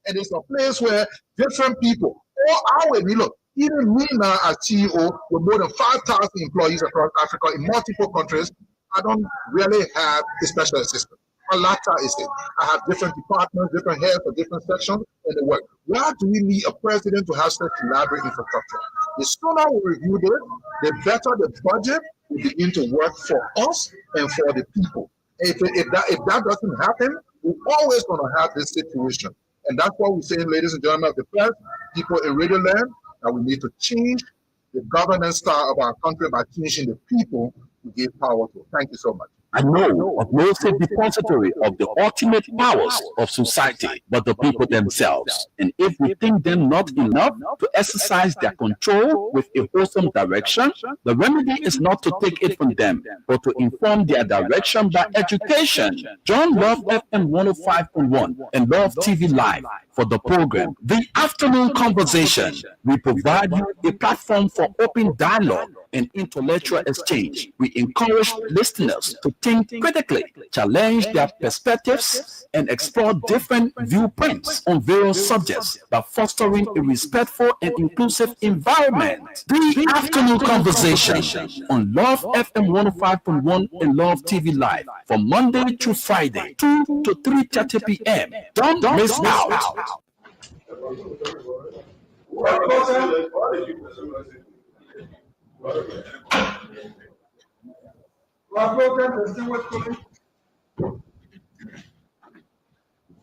And it's a place where different people, look, even me now as CEO with more than 5,000 employees across Africa in multiple countries, I don't really have a special assistant. My latter is it. I have different departments, different heads for different sections in the work. Why do we need a president to have such elaborate infrastructure? The sooner we review this, the better the budget will begin to work for us and for the people. If that doesn't happen, we're always going to have this situation. And that's what we're saying, ladies and gentlemen of the press, people in Radio Land, that we need to change the governance style of our country by changing the people who give power to. Thank you so much. I know of no safe depository of the ultimate powers of society but the people themselves. And if we think them not enough to exercise their control with a wholesome direction, the remedy is not to take it from them, but to inform their direction by education. Join Love FM 105.1 and Love TV Live for the program, The Afternoon Conversation. We provide you a platform for open dialogue and intellectual exchange. We encourage listeners to think critically, challenge their perspectives, and explore different viewpoints on various subjects by fostering a respectful and inclusive environment. The Afternoon Conversation on Love FM 105.1 and Love TV Live from Monday through Friday, 2 to 3:30 p.m. Don't miss out. Our program is still with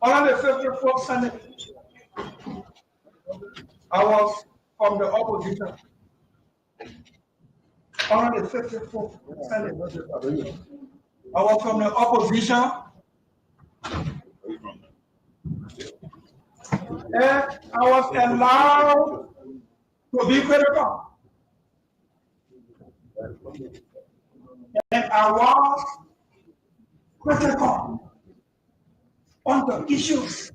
on the 54th Senate. I was from the opposition. On the 54th Senate. I was from the opposition. And I was allowed to be critical. And I was critical on the issues.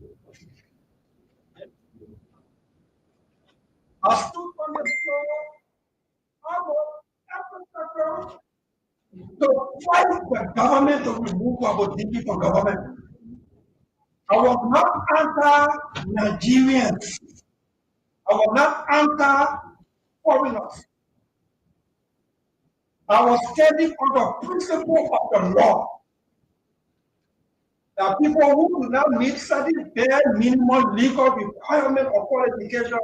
I stood on the floor of to fight the government to remove our duty from government. I was not anti-Nigerians. I was not anti-foreigners. I was standing on the principle of the law. That people who do not meet certain bare minimum legal requirement of qualification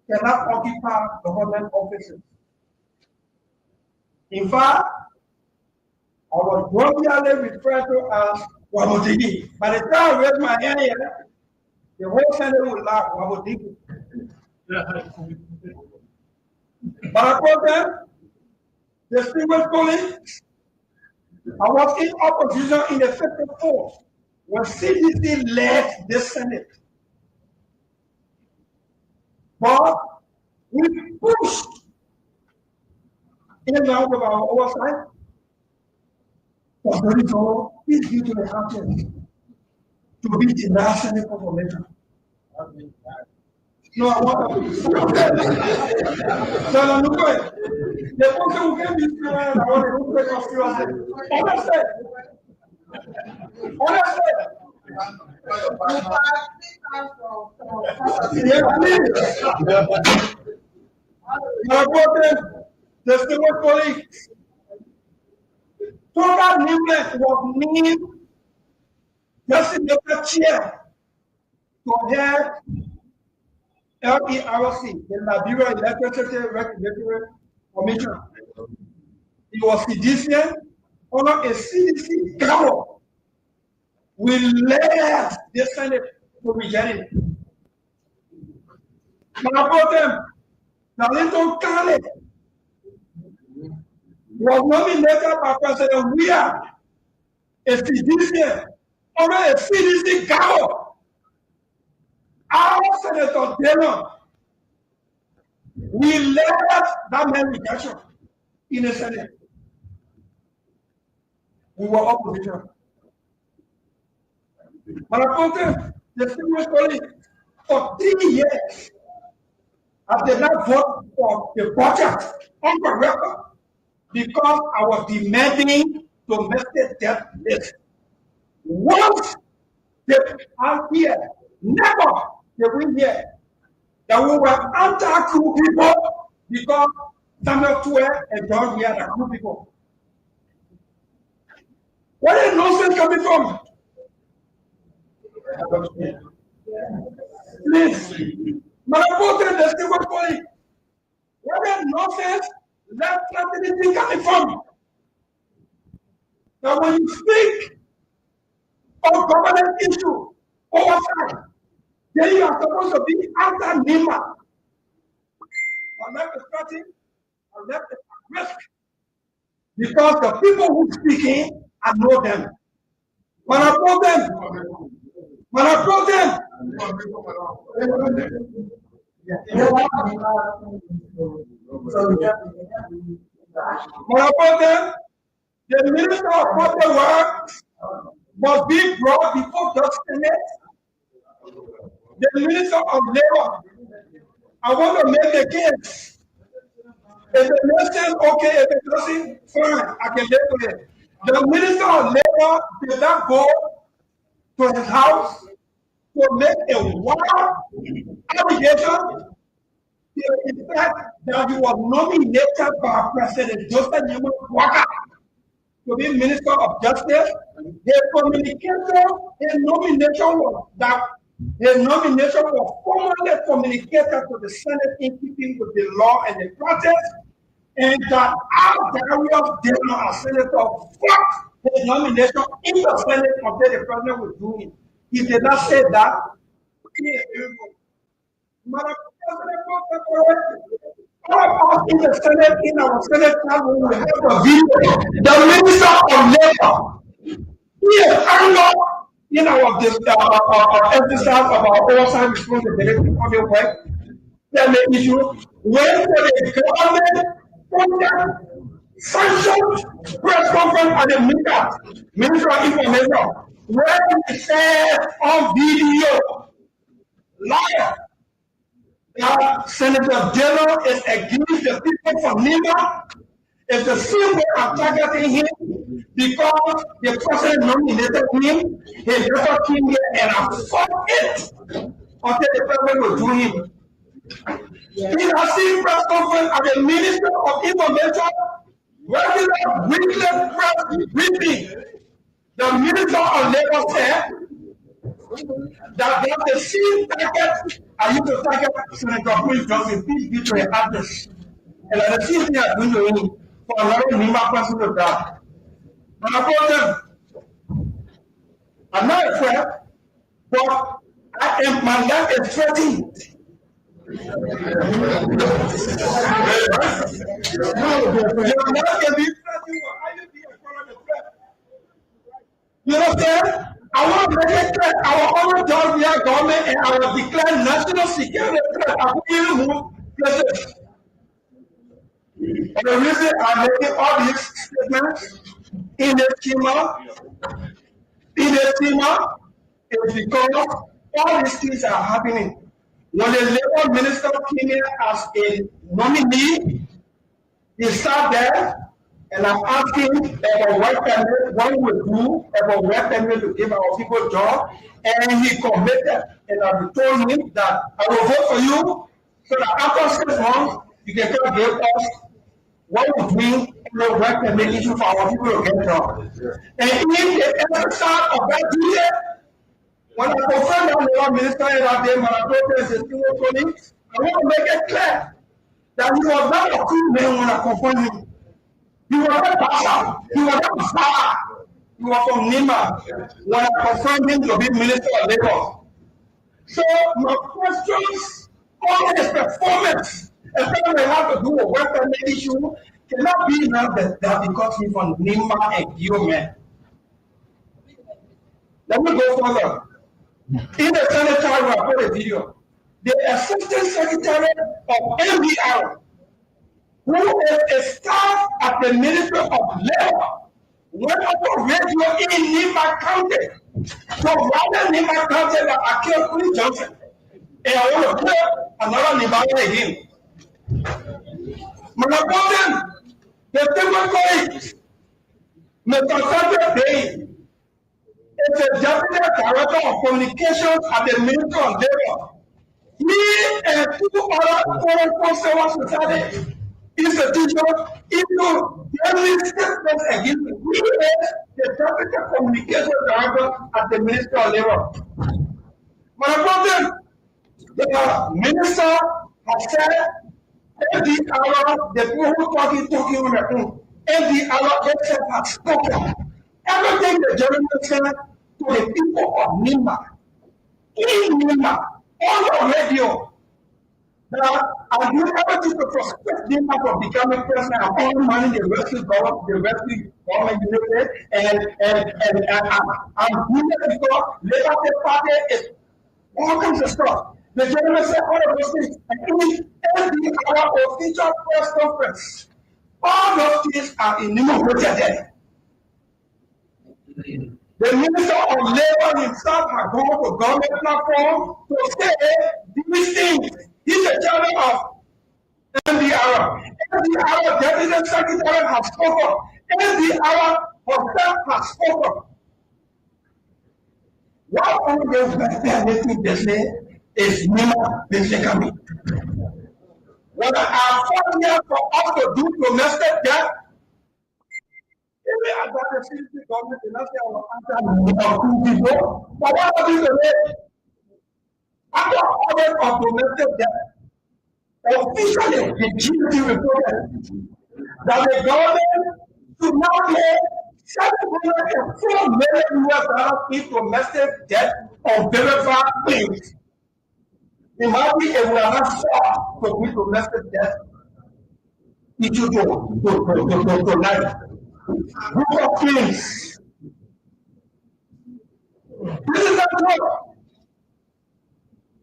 cannot occupy government offices. In fact, I was jovially referred to as Wabotigi. By the time I raised my hand here, the whole Senate would laugh, Wabotigi. But I told them, distinguished colleagues, I was in opposition in the 54th when CDC led the Senate. But we pushed in and out of our oversight. For the result is due to the action to be the national confirmation. No, I want to. No, look at it. The person who gave this to I want to look at honestly. Yeah, please. My brother, distinguished colleagues, total numbers was mean just in the chair to have LERC, the Liberia Electricity Regulatory Commission. It was CDC under a CDC government. We led the Senate to reject it. But about them, Darlington County was nominated by President Weah, a CDC under a CDC government. Our Senator Dillon, we led that man rejection in the Senate. We were opposition. But I told them, the distinguished colleagues, for 3 years, I did not vote for the budget on the record because I was demanding domestic debt list. Once the RPF Never did we hear that we were anti-Kru people because Samuel 12 and John here are Kru people. Where is nonsense coming from? Please, Malakote, the single point. Where is nonsense left fraternity coming from? Now, when you speak of government issue oversight, then you are supposed to be after Nima. Our life is threatened, our life is at risk. Because the people who speaking, I know them. When I know them, when I know them, the minister of public works must be brought before the Senate. The minister of labor, I want to make a case. If the nation okay, if it doesn't, fine, I can live with it. The minister of labor did not go to his house to make a wild allegation. In fact, that he was nominated by President Joseph Newman Waka to be Minister of Justice. His communication, his nomination was formally communicated to the Senate in keeping with the law and the process, and that our Darius Daniel, as senator, fought his nomination in the Senate until the president was doing it. He did not say that. Madam President, all of us in the Senate, in our Senate room, we have a video. The Minister of Labor, he is angered in our exercise of our oversight responsibility on the work. Then the issue when the government conduct sanctioned press conference at the Minister of Information, where he said on video, liar, Senator General is against the people from Lima. It's the same way I'm targeting him because the president nominated him. He never came here and I fought it until the president was doing him. He has seen press conference at the Minister of Information, regular weekly press briefing. The Minister of Labor said that they the same target I used to target Senator Chris Johnson, please be to your address. And the same thing I'm doing to him for another member person of that. And I told them, I'm not a threat, but my life is threatened. Your life can be threatened, or I will be a part of the threat. You understand? I want to make it clear our own Georgia government and our declared national security threat are even more places. And the reason I'm making all these statements in the schema is because all these things are happening. When the labor minister came here as a nominee, he sat there. And I'm asking about what permit, what we do about what permit to give our people a job. And he committed. And I told him that I will vote for you so that after 6 months, you can come give us what we bring the work permit issue for our people to get a job. And in the exercise of that duty, when I confirmed that the minister that day, my brother is still colleagues, I want to make it clear that he was not a cool man when I confirmed him. He was not Basha. He was not Zara. He was from Nima when I confirmed him to be Minister of Labor. So my questions on his performance, especially when I have to do a work permit issue, cannot be now that because he's from Nima and Gilman. Let me go further. In the Senate trial, I put a video. The Assistant Secretary of MBR, who is a staff at the Ministry of Labor, went up on radio in Nima County. So rather Nima County that I killed Chris Johnson, and I want to kill another Nima again. Manapotem, the Democrats, Mr. Sunday Day, is the Deputy Director of Communications at the Ministry of Labor. He and two other foreign civil society institutions into daily statements against him. He is the Deputy Communications Director at the Ministry of Labor. My brother, the minister has said every hour the people who talking on the phone, every hour itself has spoken. Everything the gentleman said to the people of Nimba, in Nimba, on the radio. Now, I do everything to frustrate Nimba from becoming president and all money the rescue government unit and I'm doing it because Labour Party is all kinds of stuff. The gentleman said all of those things, and in every hour official press conference, all those things are enumerated. The Minister of Labor himself has gone to government platform to say these things. He's the chairman of NDR. NDR Deputy Secretary has spoken. NDR himself has spoken. What only the Western business is Nima Bislekami. When I 4 years for us to do domestic debt, even at the city government, the national answer, but what is the rate? After audit of domestic debt, officially the GDP reported that the government should now pay $704 million in domestic debt on verified claims. Imagine if we are not sure to pay domestic debt. It should go life. Group of claims. This is not joke.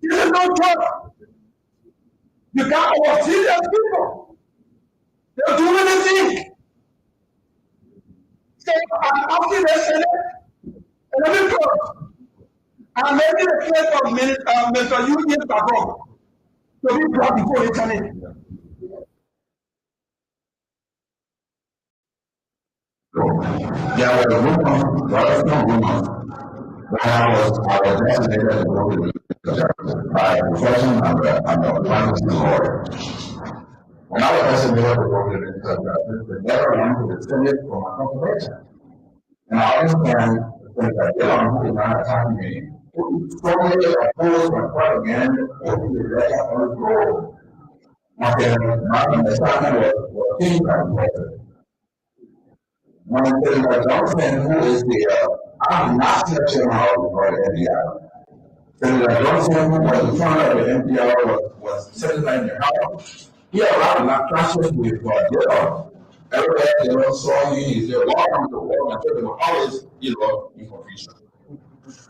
This is not joke. You got our serious people. They're doing anything. So I'm asking the Senate, and let me go. I'm making a case of Mr. Union Bago to be brought before the Senate. There was a rumor, there was no rumor. When I was designated as a local by profession, I'm a finance lawyer. When I was designated as a local the letter went to the Senate for my confirmation. And I understand that Dylan, who is not attacking me, strongly opposed my propaganda over the election of the role. My understanding was things like that. When President Johnson, who is I'm not the chairman of the NPR. Senator Johnson, who was the founder of the NPR, was sitting in the house. He allowed not clashes with Dylan. Everywhere Dylan saw him, he said, welcome to the world, and they were always, information.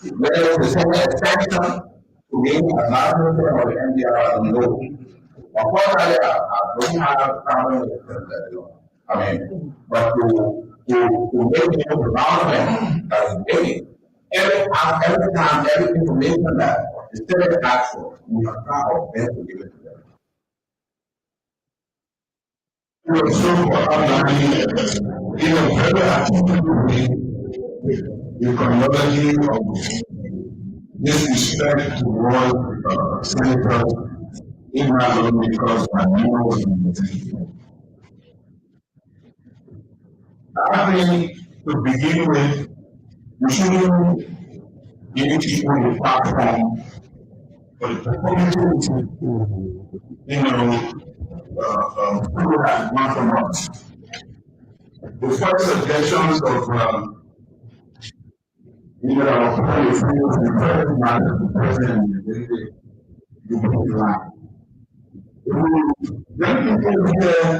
There was the same extension to me as not the chairman of the NPR as no. Unfortunately, I don't have problem with that. I mean, but to make the development as big, every time, every information that is still asked for, we are proud of them to give it to them. Very actively the chronology of disrespect towards senators, even alone because I know I think to begin with, we shouldn't give people the platform for the community, people that want from us. The first suggestions of our policy is the first matter the president the line. Then people here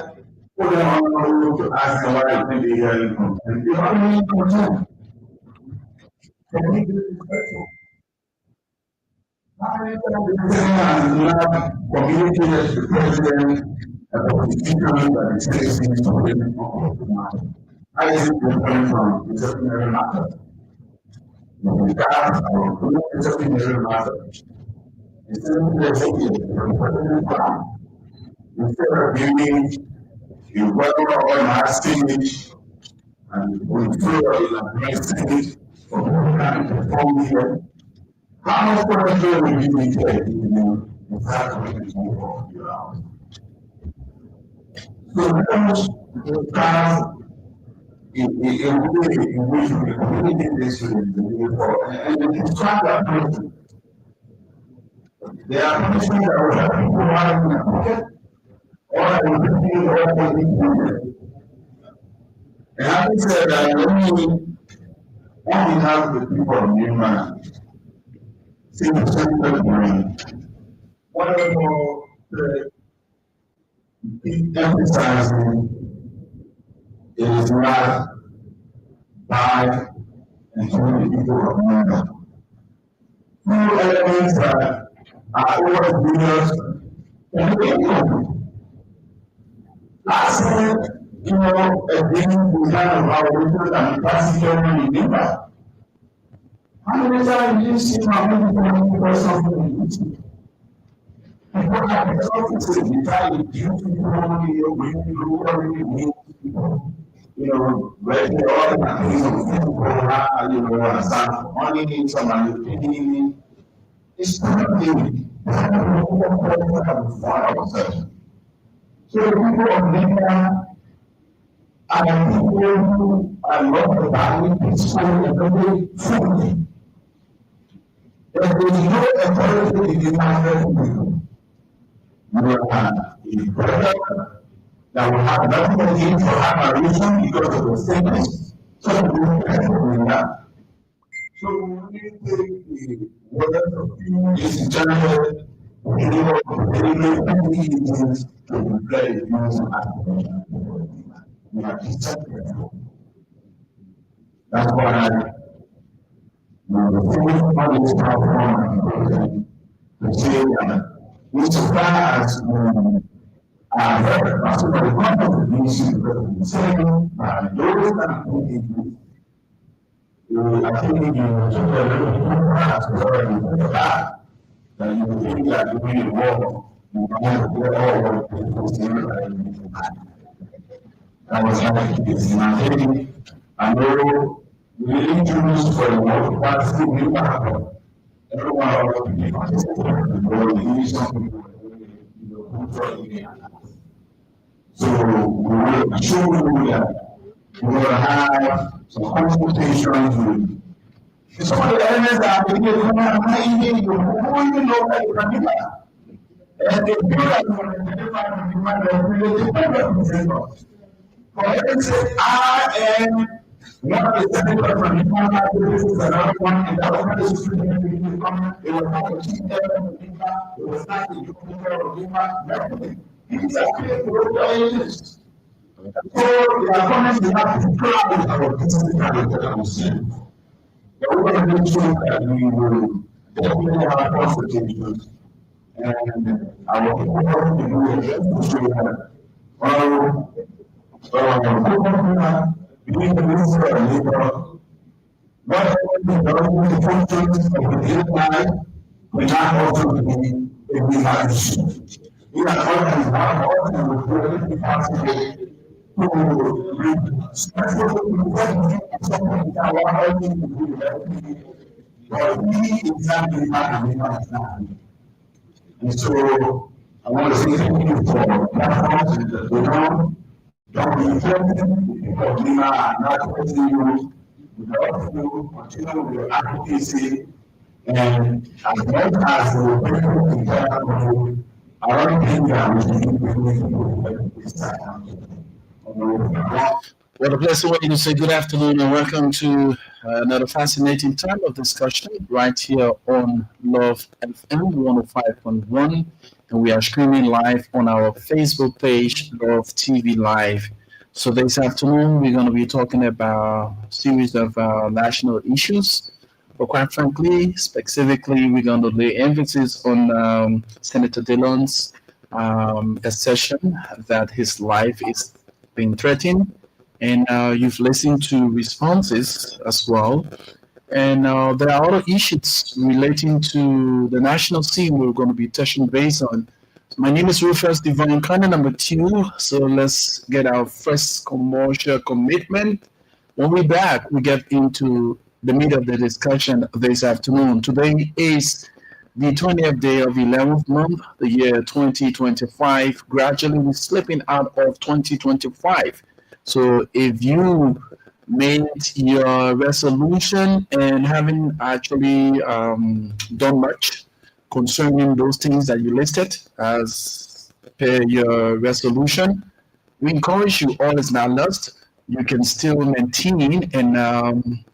put them on the road to ask them why they think they hear from. And you have any concern. Can we be respectful? Not communicated to the president about the situation that the citizens to win. I is different from disciplinary matter. We got our disciplinary matter. Instead of giving the weather or an estimate and we feel in a great state, for more than 4 years. How much pressure will you be taking in fact to move on your house? So those cars in way in which we communicate this with and describe that person. There are punishments that will have people out in the pocket, or that will be always included. And having said that, on behalf of the people of Newman, see the center brain, wonderful keep emphasizing it is not by and to the people of Newman. Few elements that are over leaders and income. Last year, again, we had about people and passenger in Newman. How many times do you see how many people do something? People have the offices, you try to do people, regular organizations, people, and some money, some money, it's not really. So the people of Libya are people who are not the value, peaceful, and very friendly. There is no authority in the matter. You are a brother that will have nothing against for admiration because of the statements. So we will that. So when we take the word of you, this general, we need to play the music at we are distracted. That's why the thing on this platform to say that we surprise I heard about some of the contributions that the same by those that put in I think you took a little class already about that you think that you really want you want to get all of the that was like this. And I think I know we introduced for the most part still new happen. Everyone already be participating. We need something who try to so we will assure you that we're going to have some consultations with some of the elements that we can come out and even know that you can do that. And they do that for the 25 and 25 and really depend on for instance, I am one of the senators from the Congress, this is another one, and that one is student comment. It was not a chief of Lima, it was not the Jupiter of Lima, nothing. These are clear to so the comments we have to try with our business that we see. But we're going to make sure that we will definitely have consultations and our people will do it to show that being the minister of labor, not only the functions of the life, but not also be a big issue. We are talking about all the really possible to read something that we're helping to do, but we exactly have the and so I want to say thank you for platforms that we know. Don't be threatened because we are not pressing you. We love you, continue with your advocacy, and as much as the people in Canada, I don't think that we should be doing this time. What a pleasant way to say good afternoon and welcome to another fascinating time of discussion right here on Love FM 105.1. And we are streaming live on our Facebook page, Love TV Live. So this afternoon, we're going to be talking about a series of national issues. But quite frankly, specifically, we're going to lay emphasis on Senator Dillon's assertion that his life is being threatened. And you've listened to responses as well. And there are other issues relating to the national scene we're going to be touching base on. My name is Rufus Divine Conner, number 2. So let's get our first commercial commitment. When we're back, we get into the meat of the discussion this afternoon. Today is the 20th day of 11th month, the year 2025. Gradually, we're slipping out of 2025. So if you made your resolution and haven't actually done much concerning those things that you listed as per your resolution, we encourage you, all is not lost. You can still maintain and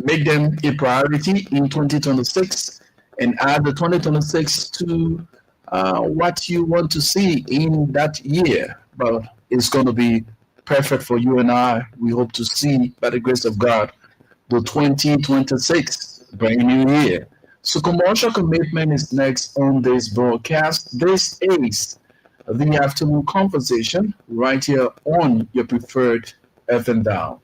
make them a priority in 2026 and add the 2026 to what you want to see in that year. But it's going to be perfect for you and I. We hope to see, by the grace of God, the 2026 brand new year. So commercial commitment is next on this broadcast. This is the afternoon conversation right here on your preferred FM dial.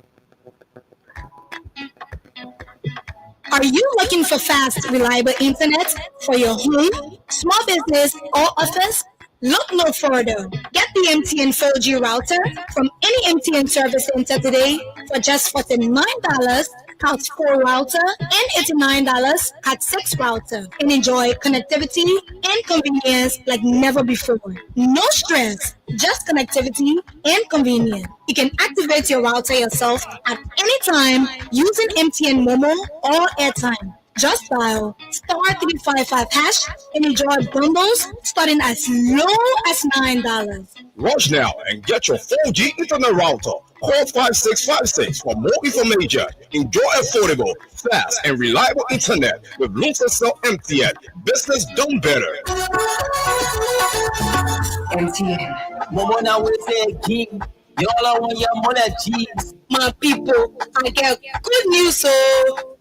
Are you looking for fast, reliable internet for your home, small business, or office? Look no further. Get the MTN 4G router from any MTN service center today for just $49 at 4 router and $89 at 6 router, and enjoy connectivity and convenience like never before. No stress, just connectivity and convenience. You can activate your router yourself at any time using MTN Momo or airtime. Just dial *355# and enjoy bundles starting as low as $9. Rush now and get your 4G internet router. Call 5656 for more information. Enjoy affordable, fast, and reliable internet with Lucascell MTN. Business done better. MTN. Momo now we say king. Y'all want your money, cheese. My people, I get good news, so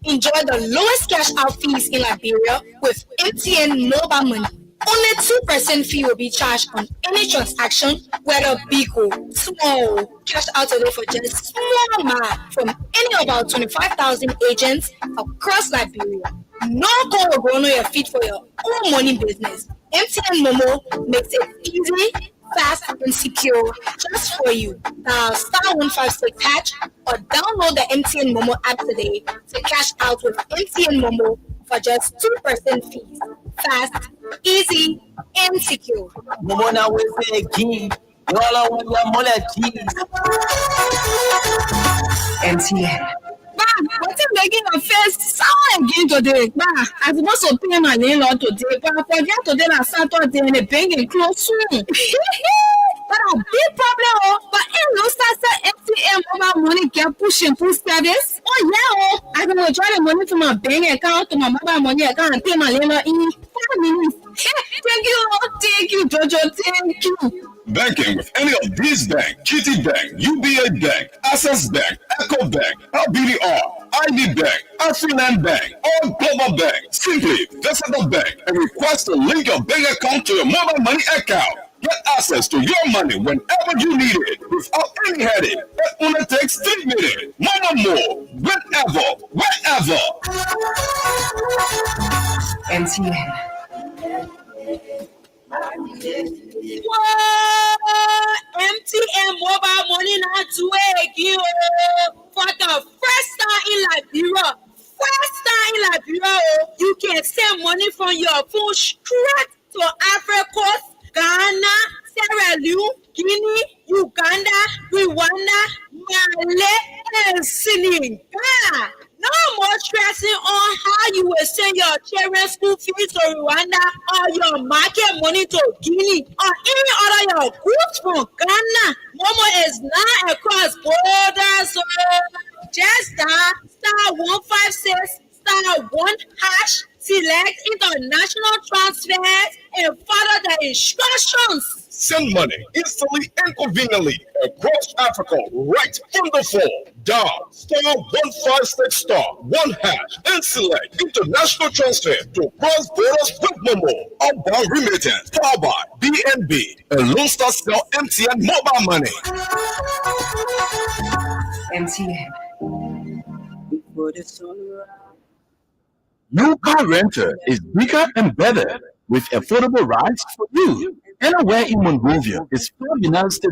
enjoy the lowest cash out fees in Liberia with MTN mobile money. Only 2% fee will be charged on any transaction, whether big or small. Cash out today for just small money from any of our 25,000 agents across Liberia. No call will go on your feet for your own money business. MTN Momo makes it easy, fast, and secure just for you. Dial *156# or download the MTN Momo app today to cash out with MTN Momo for just 2% fees. Fast, easy, and secure. Momo now we say king. Y'all want your money, cheese. MTN. What's making your face sour again today? I'm supposed to pay my landlord today, but I forget today that Saturday and the bank is closed soon. But a big problem, but in no start MTN mobile money get push and push service. Oh yeah, I can withdraw the money from my bank account to my mobile money account and pay my landlord in 5 minutes. Thank you, Jojo, thank you. Banking with any of these banks: GT Bank, UBA Bank, Access Bank, Echo Bank, LBDR, IB Bank, Afternoon Bank, or Global Bank. Simply visit the bank and request to link your bank account to your mobile money account. Get access to your money whenever you need it without any headache. It only takes 3 minutes. More, whenever, wherever. MTN. Whoa! MTN mobile money now to again for the first time in Liberia. You can send money from your phone straight to Africa, Ghana, Sierra Leone, Guinea, Uganda, Rwanda, Mali, and Senegal. No more stressing on how you will send your children's school fees to Rwanda or your market money to Guinea or any other your goods from Ghana. Momo is now across borders. So just dial *156*1#, select international transfers, and follow the instructions. Send money instantly and conveniently across Africa right from the phone. Dial *156*1# and select international transfer to cross borders with Momo. Outbound remittance powered by BNB and Lone Star Cell MTN mobile money. MTN. Before the sunrise. New car rental is bigger and better with affordable rides for you. Anywhere in Monrovia is $4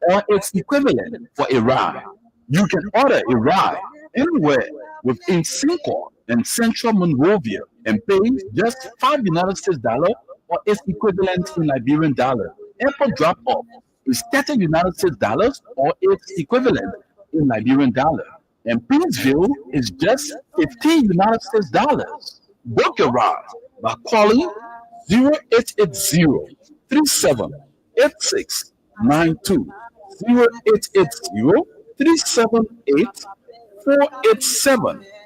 or its equivalent for a ride. You can order a ride anywhere within Syncor and Central Monrovia and pays just $5 or its equivalent in Liberian dollar. Airport drop off is $30 or its equivalent in Liberian dollar. And Princeville is just $15. Book your ride by calling 0880 378692 0880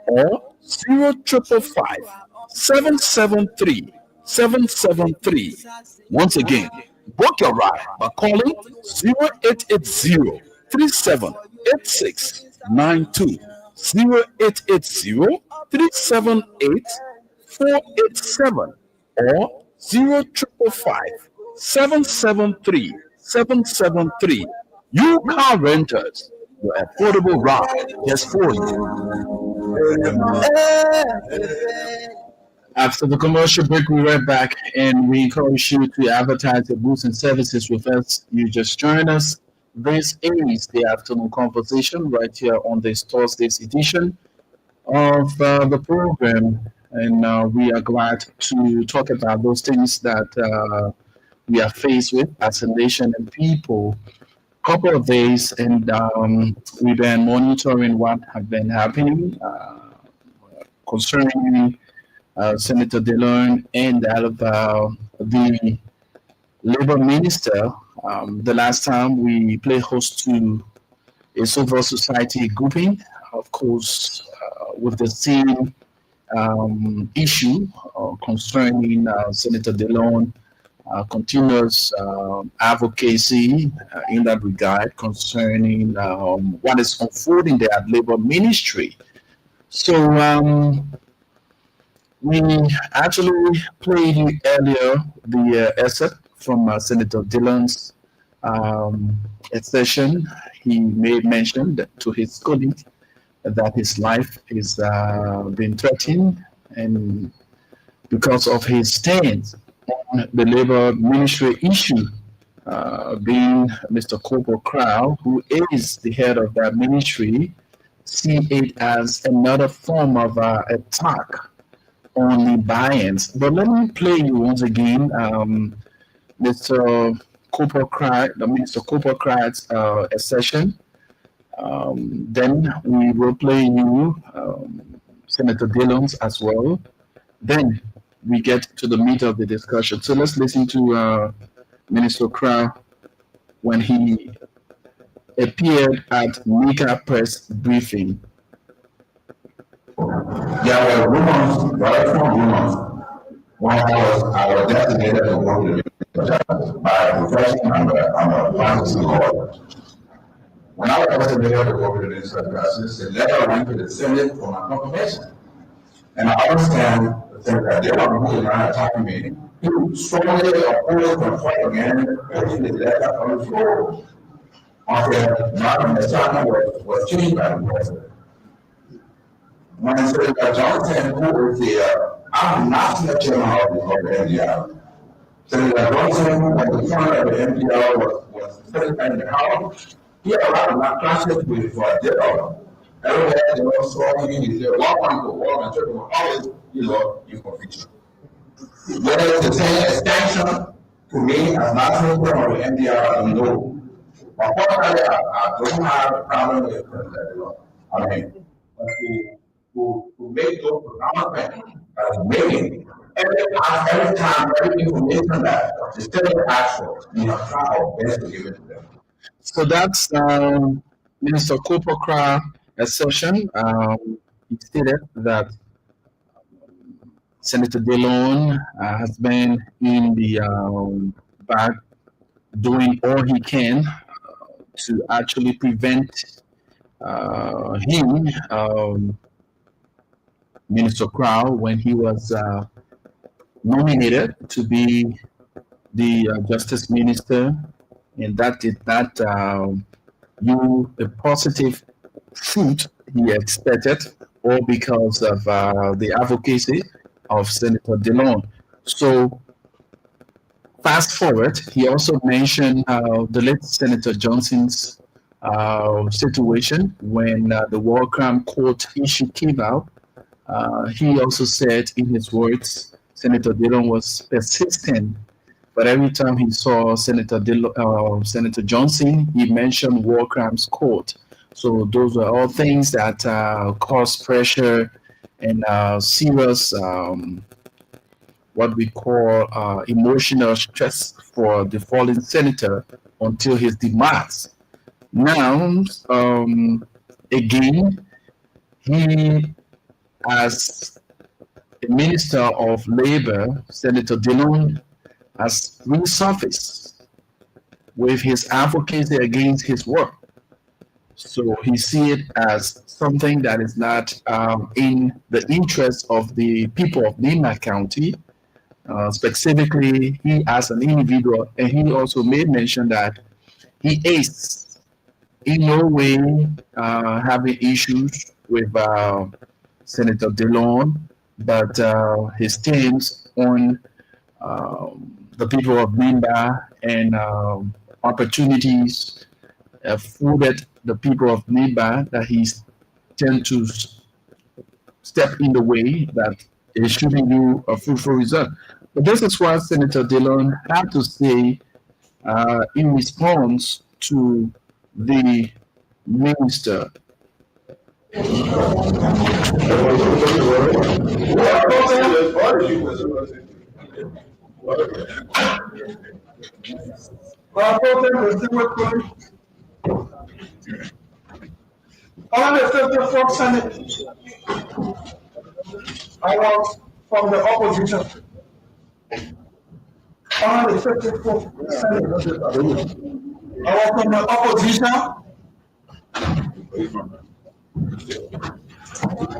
or 0555 Once again, book your ride by calling 0880 378692 0880 or 0555 You car renters, your affordable ride just for you. After the commercial break, we're right back, and we encourage you to advertise your goods and services with us. You just join us. This is the afternoon conversation right here on this Thursday's edition of the program, and we are glad to talk about those things that we are faced with as a nation and people. Couple of days, and we've been monitoring what have been happening concerning Senator DeLeon and that of the labor minister. The last time we played host to a civil society grouping, of course, with the same issue concerning Senator DeLeon, continuous advocacy in that regard concerning what is unfolding there at labor ministry. So we actually played earlier the excerpt from Senator Dillon's session. He made mention to his colleague that his life is being threatened, and because of his stance on the labor ministry issue, being Mr. Corporal Crow, who is the head of that ministry, see it as another form of attack on the Libyans. But let me play you once again, Mr. Corporal Crow's session. Then we will play you Senator Dillon's as well. Then we get to the meat of the discussion. So let's listen to Minister Crow when he appeared at NICA press briefing. There were rumors, very strong rumors, when I was designated to work with the justice by a profession I'm a fantasy lawyer. When I was designated to work with the Minister of Justice, the letter went to the Senate for my confirmation. And I understand that there are people around attacking me who strongly oppose my fight again, pushing the letter from the floor until my assignment was changed by the president. When Senator Johnson, who is the, I'm not the chairman of the NDR. Senator Johnson, who was the chairman of the NDR, was sitting in the house. He had a lot of my classes with Dillon. Everywhere they were talking, he said, welcome to war and church, always, you conviction. Whether it's the same extension to me as national chairman of the NDR, I don't know. But fortunately, I don't have a problem with President. I mean, to make those pronouncements making every time, every information that the state asks for, we have tried our best to give it to them. So that's Minister Cooper Crow assertion. He stated that Senator DeLeon has been in the back doing all he can to actually prevent him, Minister Crow, when he was nominated to be the Justice Minister, and that did not yield a positive fruit he expected, all because of the advocacy of Senator DeLeon. So, fast forward, he also mentioned the late Senator Johnson's situation when the War Crime Court issue came out. He also said in his words, Senator Dillon was persistent, but every time he saw Senator Johnson, he mentioned War Crimes Court. So those are all things that cause pressure and serious what we call emotional stress for the fallen senator until his demise. Now, again, he, as a minister of labor, Senator Dillon, has resurfaced with his advocacy against his work. So he see it as something that is not in the interest of the people of Nima County. Specifically, he as an individual, and he also made mention that he is in no way having issues with Senator Dillon, but his stance on the people of Nimba and opportunities afforded the people of Nimba that he tend to step in the way that it shouldn't do a fruitful result. But this is what Senator Dillon had to say in response to the minister. On the 54th Senate, I was from the opposition. On the 54th Senate, I was from the opposition.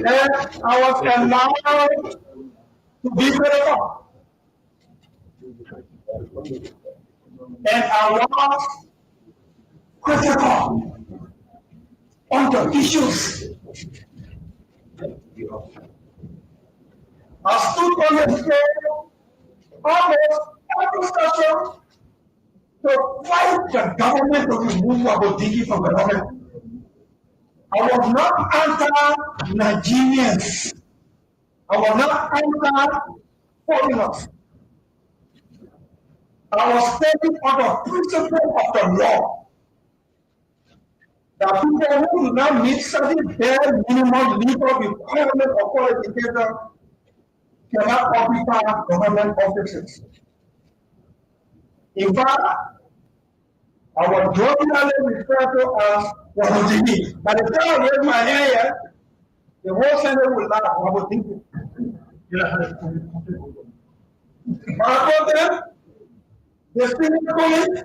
And I was allowed to be critical. And I was critical on the issues. I stood on the floor almost every session to fight the government to remove Abodigi from the government. I was not anti-Nigerians. I was not anti-foreigners. I was standing on the principle of the law. That people who do not meet certain bare minimum legal requirement of qualification cannot occupy government offices. In fact, I was jovially referred to as Wabodigi. By the time I raised my hand here, the whole Senate would laugh. Wabodigi. My brother, the Senate colleague,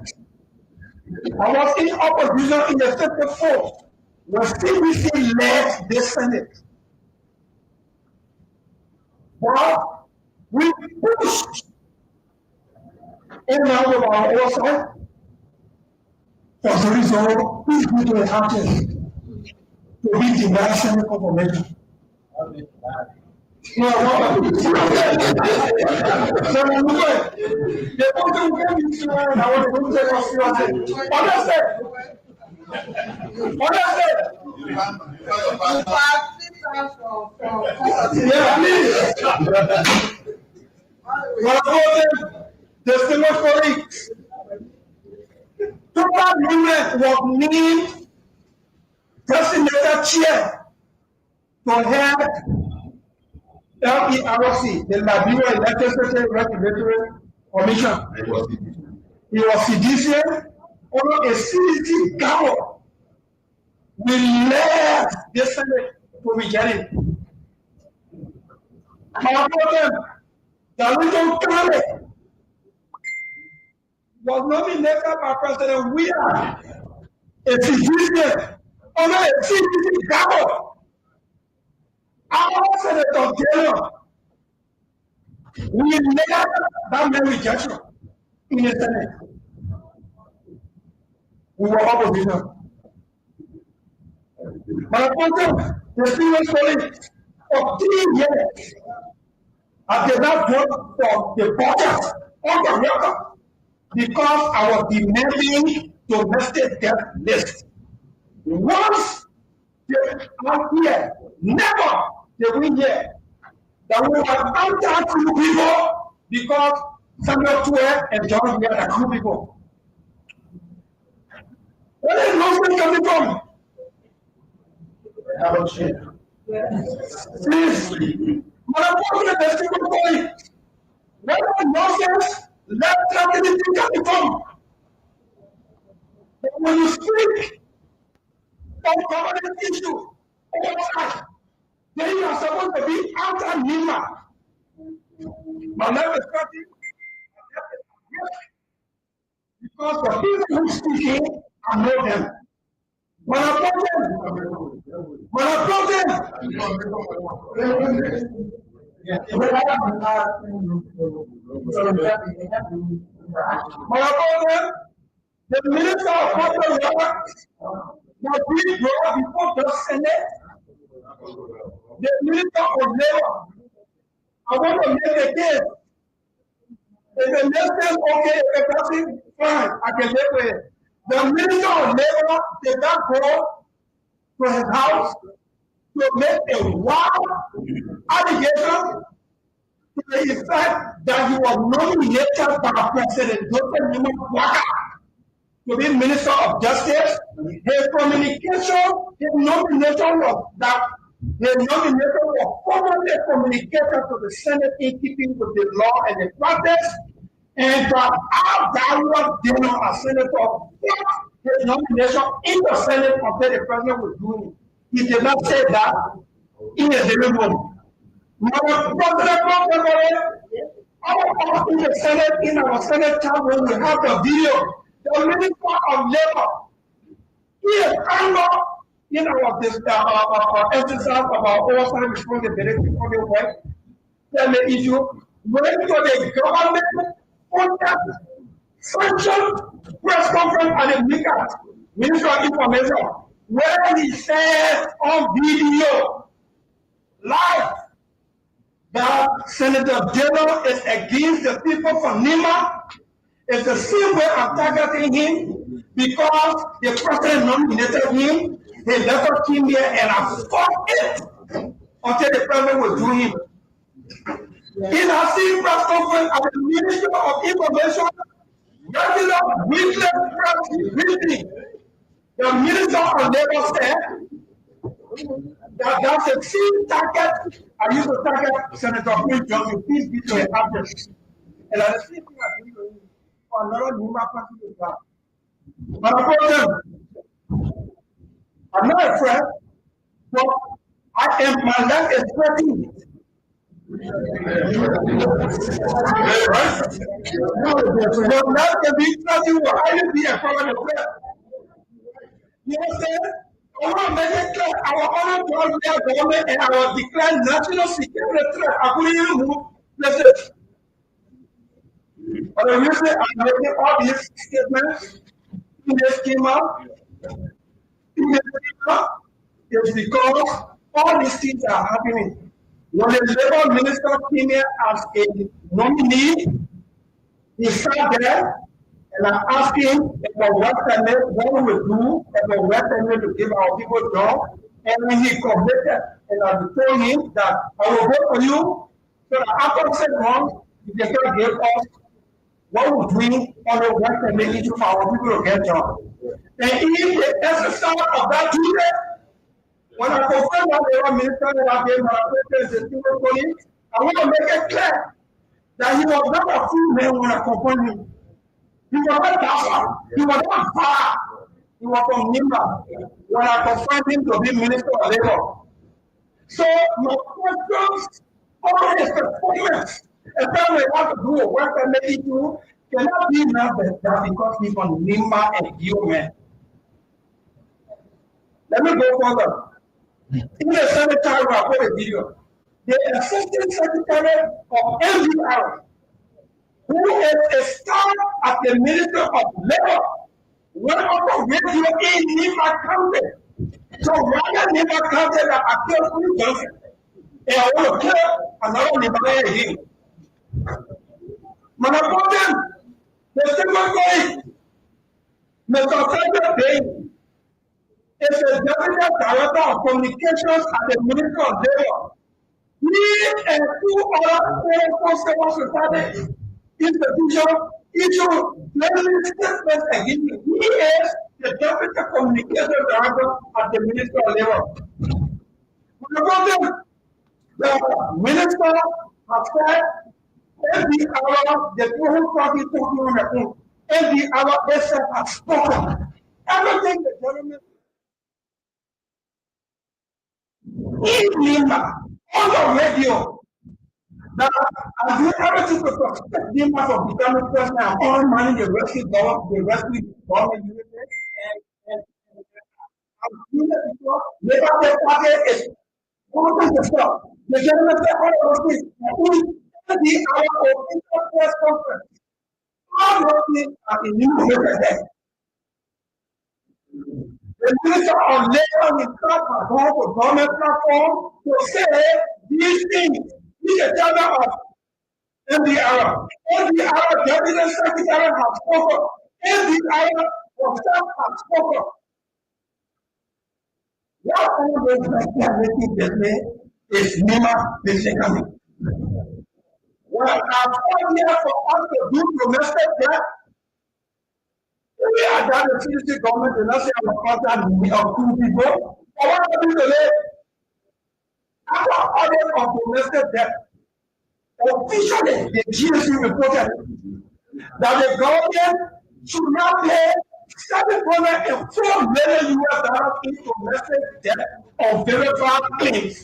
I was in opposition in the 54th when CBC led the Senate. But we pushed in and out of our oversight. As a result, we people happen to be denied Senate confirmation. No, so they want to get me to and I want to take us seriously. Understand? Yeah, please. Distinguished colleagues, total movement was named designated chair to head LERC, the Liberia Electricity Regulatory Commission. He was CDCN under a CDC government. We left the Senate to reject it. My brother, Dalito Kale was nominated by President Weah, a physician, under a CDC government. Our Senator Taylor, we never that many rejection in the Senate. We were opposition. But until the distinguished colleagues for 3 years, I did not vote for the budget on the record because I was demanding domestic debt list. Once they are here, never they will hear that we have entered two people because Samuel 12 and John here are two people. Where is nonsense coming from? Have a chair. Seriously. But unfortunately, there's people calling. Where is nonsense? Let tragedy coming from. But when you speak of government issue, outside, then you are supposed to be outside Nima. My life is starting because the people who speaking, I know them. When I brought them, the minister of public works was being brought before the Senate. The minister of labor, I want to make a case. If the minister okay, if the person fine, I can live with it. The minister of labor did not go to his house to make a wild allegation to the effect that he was nominated by President Joseph Nima Waka to be Minister of Justice. His communication, his nomination was formally communicated to the Senate in keeping with the law and the practice, and that our direct dinner as senator put his nomination in the Senate until the president was doing it. He did not say that in the living room. Our in the Senate, in our Senate chamber, we have the video. The Minister of Labor, he is under in our exercise of our oversight responsibility for the work. Then the issue went to the government funded sanctioned press conference at the Minister of Information, where he says on video live that Senator Taylor is against the people from Nima. It's the same way I'm targeting him because the president nominated him. He never came here and I fought it until the president was doing him. In our same press conference at the Ministry of Information, regular weekly press briefing, the Minister of Labor said that that's a same target. I used to target Senator Quinn Johnson, please be to an address. And at the same thing I do to him. Another Nima person is that. But I told them, I'm not a friend, but my life is threatened. Right? Your life can be threatened, will highly be a problem of threat. You understand? I want to make it clear, our honor government and our declared national security threat. I couldn't even move. Listen. But the reason I'm making all these statements in this schema is because all these things are happening. When the labor minister came here as a nominee, he sat there and I asked him what we will do to give our people job. And when he committed, and I told him that I will vote for you, so that after 6 months, you can give us what we're doing on the work and making sure for our people to get jobs. And if the exercise of that duty, when I confirm that they were minister that I gave my president, I want to make it clear that he was not a fool man when I confirmed him. He was not that. He was not far. He was from Nimba when I confirmed him to be Minister of Labor. So my questions on his performance, and then we want to do a work that maybe do cannot be now that because he's from Nimba and Human. Let me go further. In the secretary, I put a video. The assistant secretary of MDR, who is a star at the Ministry of Labor, went up on radio in Nimba County. So rather Nimba County that appears to be Johnson. And I want to kill another Nimba again. Manapotem, the second going, Mr. Federal Day, a is a deputy director of communications at the Ministry of Labor. He and two other civil society institutions issue daily statements against him. He is the deputy communications director at the Ministry of Labor. The minister has said every hour the people who talking on the phone, every hour they said has spoken. Everything the government in Lima on the radio that I do everything to protect Lima from becoming president and all money the rescue government and Labour Party is wanting to stop. The gentleman said all of those things only the hour of press conference. All those things are in new there. The minister of labor will start at home to government platform to say these things. He's a chairman of NDR. NDR deputy secretary has spoken. NDR of staff has spoken. What all those making business is Nima basically. Well, I'm here for us to do domestic debt. We are done the citizen government and not say our contract of two people. I want to do the after audit of domestic debt. Officially, the GSU reported that the government should not pay $704 million in domestic debt on verified claims.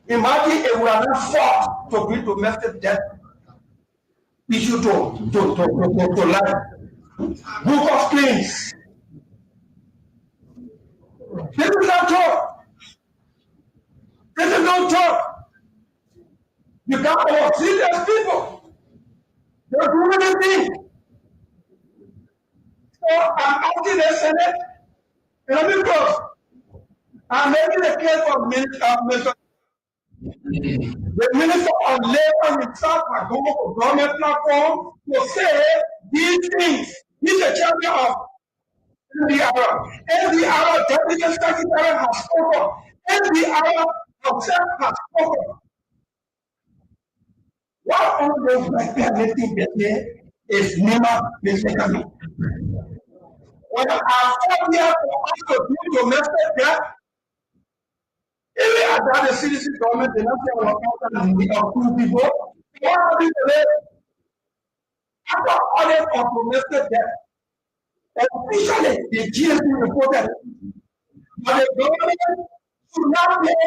Imagine if we are not forced to bring domestic debt issue to life. Book of claims. This is not talk. This is not talk. You got all serious people. They're doing anything. So I'm asking the Senate, and because I'm making a case for Mr. The Minister of Labor himself are going to government platform to say these things. He's the champion of NDR. NDR deputy secretary has spoken. NDR himself has spoken. What all those mechanisms business is Nima basically. When I come here for us to do domestic debt, if we are done the citizen government, they not say our account of two people. What are we today? After audit of domestic debt, officially the GSP reported that the government should not pay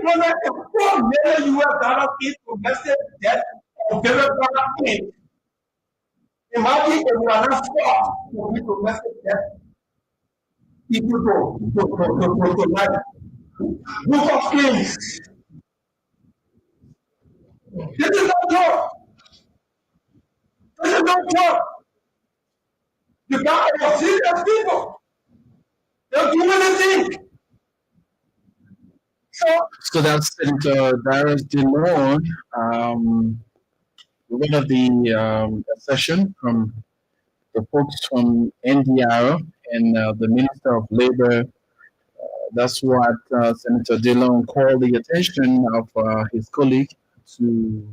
$704 million in domestic debt on verified claims. Imagine if we are not forced to meet domestic debt, people to life. Book of claims. This is not joke. This is not joke. You got serious people. They'll do anything. So that's Senator Darius DeLeon. We're going to the session from the folks from NDR and the Minister of Labor. That's what Senator DeLeon called the attention of his colleague to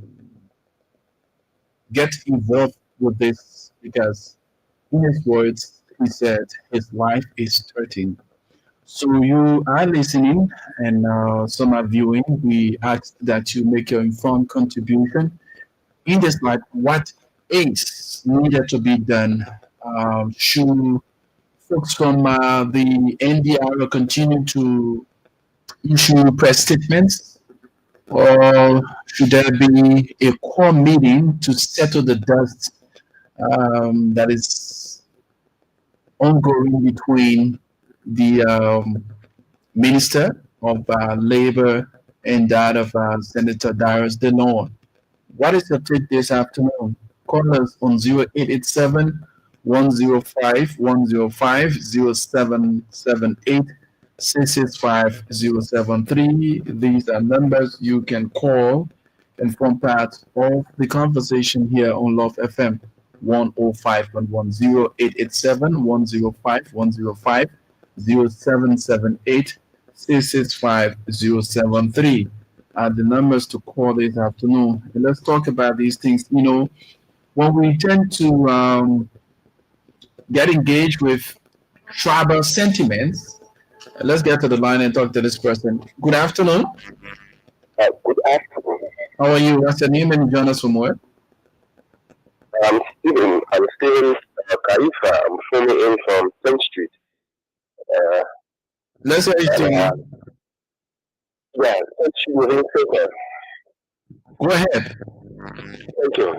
get involved with this because, in his words, he said his life is threatened. So you are listening and some are viewing. We ask that you make your informed contribution in this light. What is needed to be done? Should folks from the NDR continue to issue press statements, or should there be a core meeting to settle the dust that is ongoing between the Minister of Labor and that of Senator Darius DeLeon? What is your take this afternoon? Call us on 0887 105 105 0778 665 073. These are numbers you can call and form part of the conversation here on Love FM 105.1. 0887 105 105 0778 665 073 are the numbers to call this afternoon. And let's talk about these things. When we tend to get engaged with tribal sentiments, let's get to the line and talk to this person. Good afternoon. Good afternoon. How are you? What's your name and join us from where? I'm Steven. Khalifa. I'm phoning in from 10th Street. Let's hear it, Steven. Yeah, 10th Street within Silver. Go ahead. Thank you.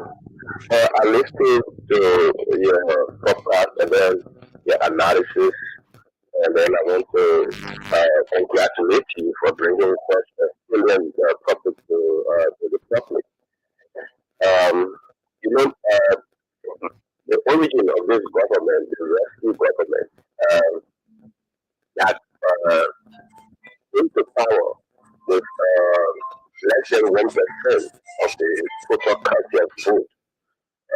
I listened to your podcast and then your analysis, and then I want to congratulate you for bringing such a brilliant topic to the public. You know, the origin of this government, the rescue government, that came to power with less than 1% of the total conscious vote.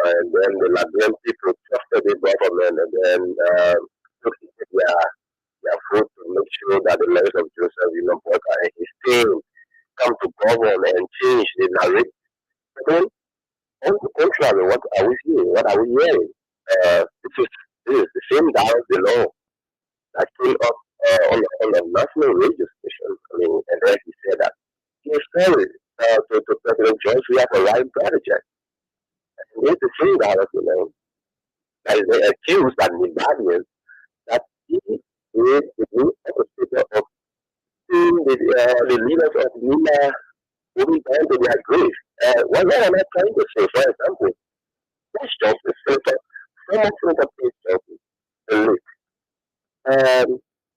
And then the Liberian people trusted the government and then took their vote to make sure that the legs of Joseph, Porter and his team come to govern and change the narrative. But then, on the contrary, what are we seeing? What are we hearing? This is the same dialogue below that came up on a national radio station. I mean, and then he said that he was sorry to President George, we have a right project. It's the same dialogue, that is accused that Nigerians that he is the new orchestrator of seeing the leaders of Nima moving down to their grave. What am I trying to say? For example, Prince Johnson, former Senator Prince Johnson, the late,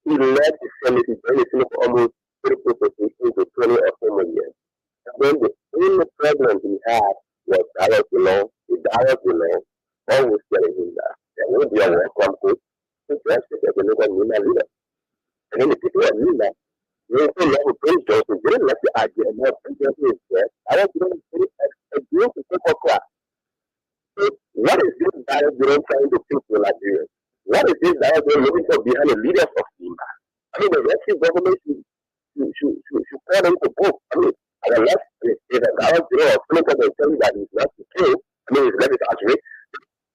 he led the Senate for almost 30% into 20 or so more years. And then the only problem he had was dialogue below. The dialogue below always telling him that there will be a welcome coach to dress with the Nima leader. And then the people of Nima, they also love Prince Johnson. They didn't like the idea of Prince Johnson is there. I don't think it's a deal to take for class. So what is this dialogue they're trying to think to Nigerians? What is this dialogue they're looking for behind the leaders of Nima? I mean, the rescue government should call them to book. I mean, unless if a dialogue or senator they tell you that he's not the case, I mean, his level is accurate.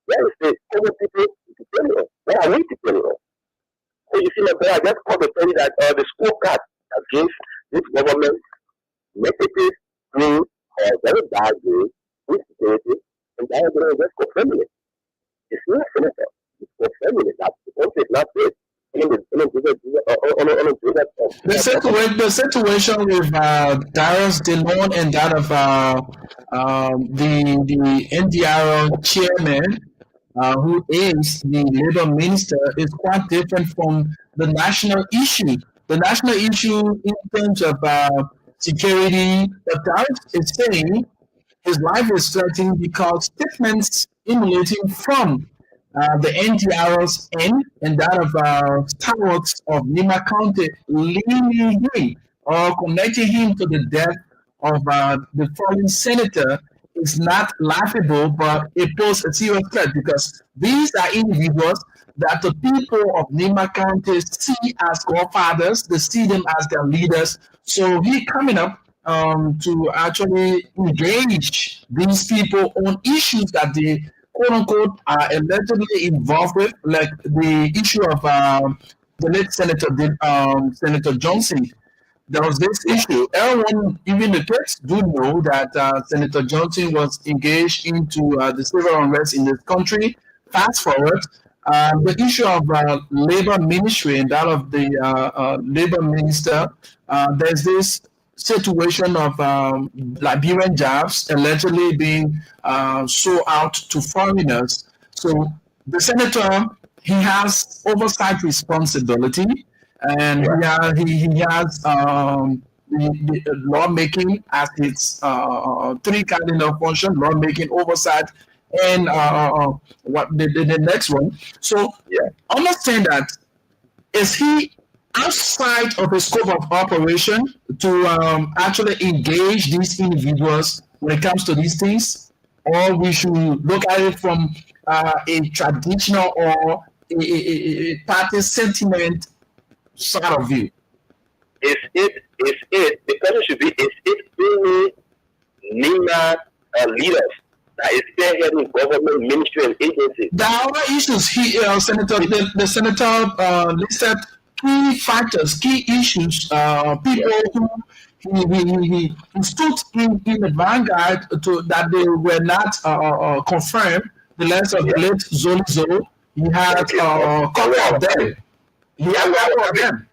Where is the other people depending on? Where are we depending on? So you see, I just called to tell you that the scorecard against this government negative, green, or very bad green, insecurity, and that is just for family. It's not senator, it's for family. That's the country is not good. The situation with Darius DeLone and that of the NDRO chairman, who is the labor minister, is quite different from the national issue. The national issue in terms of security, that Darius is saying his life is threatened because statements emanating from the NDR's end and that of stalwarts of Nima County leading him or connecting him to the death of the fallen senator is not laughable, but it poses a serious threat because these are individuals that the people of Nima County see as godfathers, they see them as their leaders. So he coming up to actually engage these people on issues that they quote unquote are allegedly involved with, like the issue of the late Senator Johnson. There was this issue. Everyone, even the kids, do know that Senator Johnson was engaged into the civil unrest in this country. Fast forward, the issue of labor ministry and that of the labor minister, there's this situation of Liberian jobs allegedly being sold out to foreigners. So the senator, he has oversight responsibility, and he has the lawmaking as its three cardinal function: lawmaking, oversight, and what the next one. So understand that is he outside of the scope of operation to actually engage these individuals when it comes to these things, or we should look at it from a traditional or a party sentiment side of view? The question should be, is it only NIMA leaders that is spearheading government ministry and agencies? There are other issues. Senator, the senator listed key factors, key issues, people who he stood in the vanguard to that they were not confirmed. The last of the late Zolizo, he had a couple of them.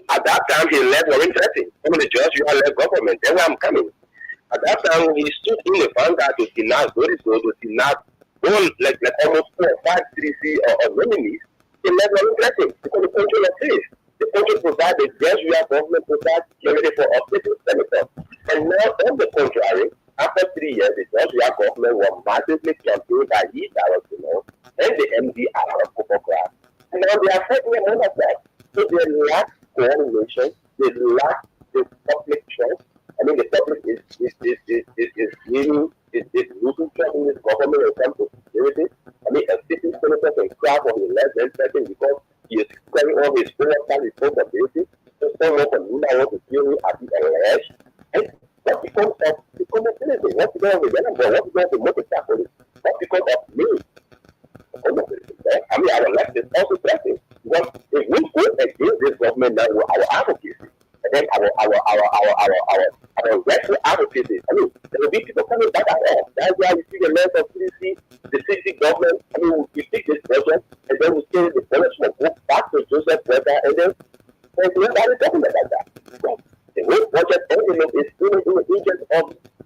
At that time, he left Warren Dressing. I mean, the judge, you have left government. Then I'm coming. At that time, he stood in the vanguard to deny Zolizo, to deny all, like almost 4 or 5 CDC or nominees. He left Warren Dressing because the country was safe. The country provides the judge, you have government provides security for official senators. And now, on the contrary, after 3 years, the judge, you have government was massively campaigned by his director and the MDR of Copocraft. And now they are fighting among themselves. So they lack coordination, they lack the public trust. I mean, the public is losing trust in this government in terms of security. I mean, a sitting senator can cry for his less than second because he is carrying all his oversight responsibility. So someone from Luna wants to kill him at the alleged. And what becomes of the community? What becomes of the Denver? What becomes of the motorcycle? What becomes of me? I mean, our left is also pressing. Because if we go against this government now with our advocacy, and then our radical advocacy, I mean, there will be people coming back at all. That's why you see the length of CDC, the CDC government. I mean, we take this budget, and then we say the budget will go back to Joseph Weather, and then there's nobody talking about that. So, the whole budget envelope is in the agent of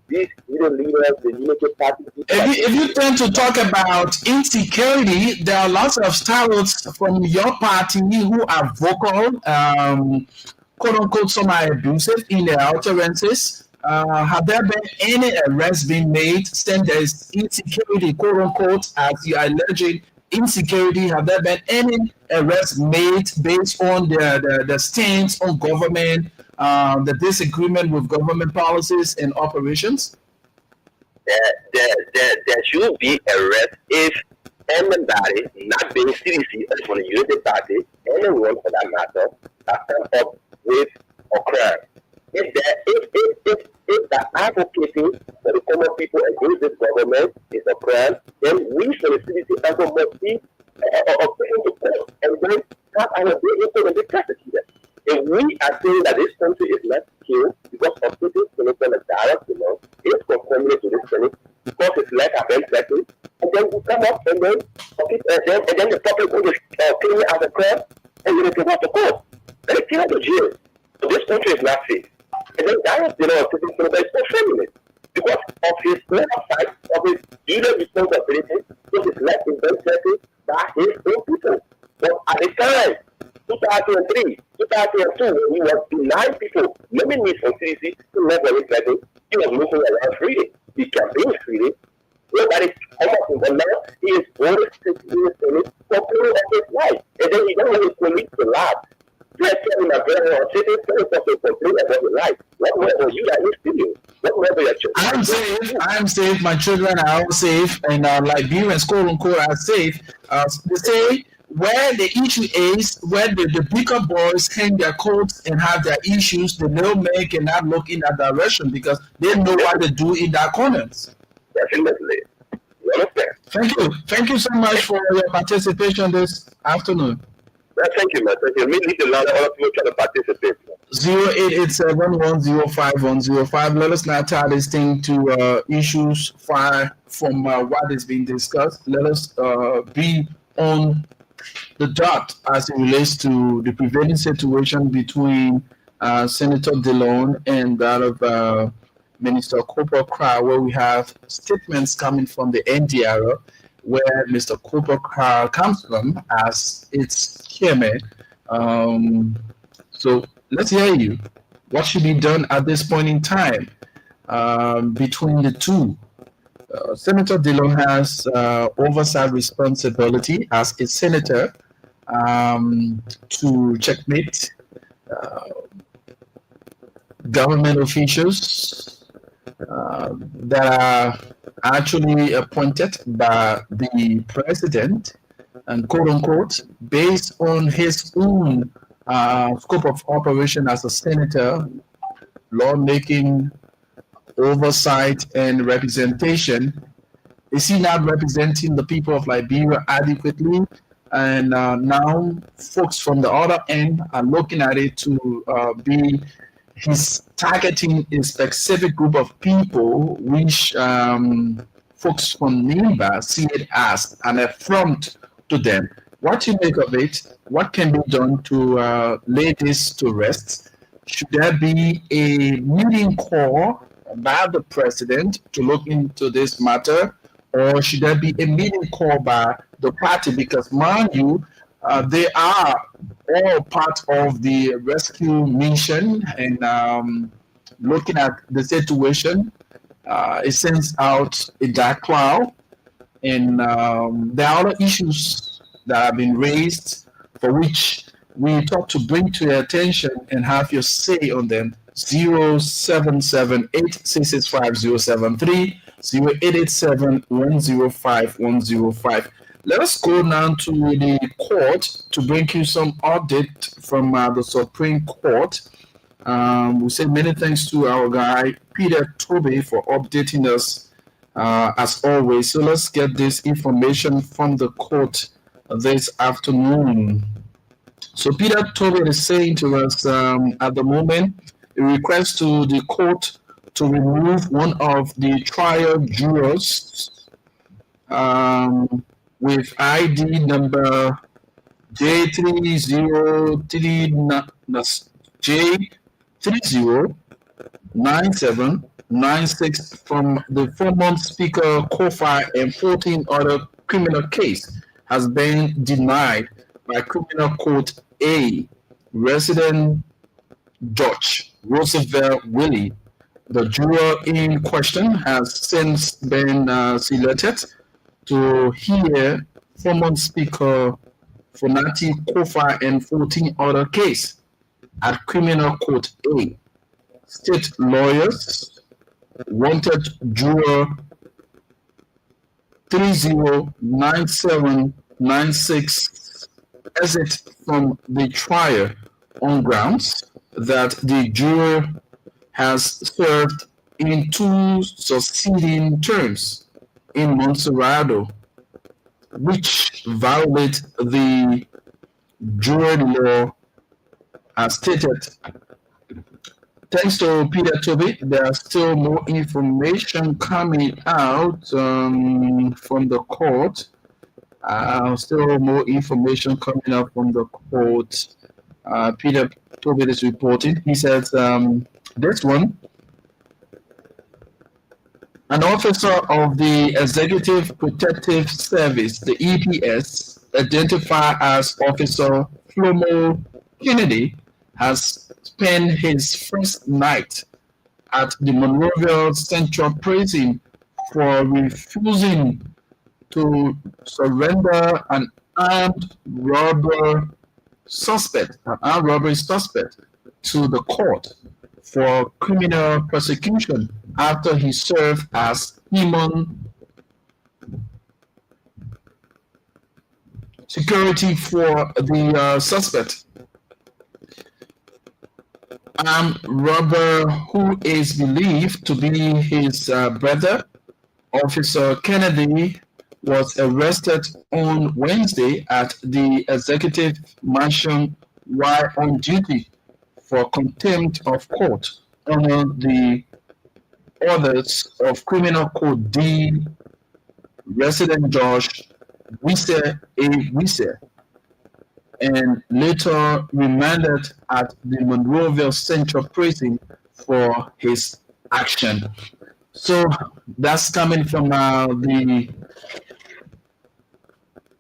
these leaders, the unity party. If you tend to talk about insecurity, there are lots of startups from your party who are vocal, quote unquote, some are abusive in their utterances. Have there been any arrests being made since there is insecurity, quote unquote, as you are alleging insecurity? Have there been any arrests made based on the stance on government, the disagreement with government policies and operations? There should be arrest if anybody not being CDC or from the Unity Party, anyone for that matter, that comes up with a crime. If the advocating for the common people against this government is a crime, then we for the CDC also must be taken to court and then have our day into the prosecuted. If we are saying that this country is not secure because of sitting senator like direct, it's conforming to this Senate because it's like a bent setting, and then we come up and then the public will claim it as a crime and then they go to court. Then they kill the jail. So this country is not safe. And then direct, sitting senator is so feminine because of his oversight, of his leader responsibility, because it's left in bent setting by his own people. But at the time, 2003, 2002, when he was denying people nominees from CDC to never reflecting, he was moving around freely. He campaigned freely. Nobody come up with him now. He is always sitting in the Senate complaining of his life. And then he doesn't want his colleagues to laugh. Let's tell him about sitting senator complain about his life. What were you that used to do? What were your children? I'm safe. My children are all safe, and Liberians, quote unquote, are safe. They say where the issue is, where the bigger boys hang their coats and have their issues, the little men cannot look in that direction because they know what to do in their corners. Definitely. You understand? Thank you so much for your participation this afternoon. Thank you, man. Thank you. Me leave the line. All of you try to participate. 0887-105-105. Let us not tie this thing to issues far from what is being discussed. Let us be on the dot as it relates to the prevailing situation between Senator Dillon and that of Minister Cooper Cry, where we have statements coming from the NDR, where Mr. Cooper Cry comes from as its chairman. So let's hear you. What should be done at this point in time between the two? Senator Dillon has oversight responsibility as a senator to checkmate government officials that are actually appointed by the president and quote unquote based on his own scope of operation as a senator, lawmaking, oversight, and representation. Is he not representing the people of Liberia adequately? And now folks from the other end are looking at it to be he's targeting a specific group of people, which folks from Nimba see it as an affront to them. What you make of it? What can be done to lay this to rest? Should there be a meeting call by the president to look into this matter, or should there be a meeting call by the party? Because, mind you, they are all part of the rescue mission, and looking at the situation, it sends out a dark cloud, and there are other issues that have been raised for which we talk to bring to your attention and have your say on them. 0778-665-073, 0887-105-105. Let us go now to the court to bring you some update from the Supreme Court. We say many thanks to our guy, Peter Toby, for updating us as always. So let's get this information from the court this afternoon. So Peter Toby is saying to us at the moment, a request to the court to remove one of the trial jurors with ID number J309796 from the former Speaker Kofi and 14 other criminal case has been denied by Criminal Court A, resident Judge Roosevelt Willie. The juror in question has since been selected to hear former Speaker Fonati Kofi and 14 other case at Criminal Court A. State lawyers wanted juror 309796 exit from the trial on grounds that the juror has served in 2 succeeding terms in Montserrat, which violate the jury law as stated. Thanks to Peter Toby, there's still more information coming out from the court. Still more information coming out from the court. Peter Toby is reporting. He says, this one, an officer of the Executive Protective Service, the EPS, identified as Officer Flomo Kennedy, has spent his first night at the Monrovia Central Prison for refusing to surrender an armed robbery suspect to the court for criminal prosecution after he served as human security for the suspect. Armed robber who is believed to be his brother, Officer Kennedy, was arrested on Wednesday at the Executive Mansion while on duty for contempt of court under the orders of Criminal Code D, resident Judge Wise A. Wise, and later remanded at the Monrovia Central Prison for his action. So that's coming from the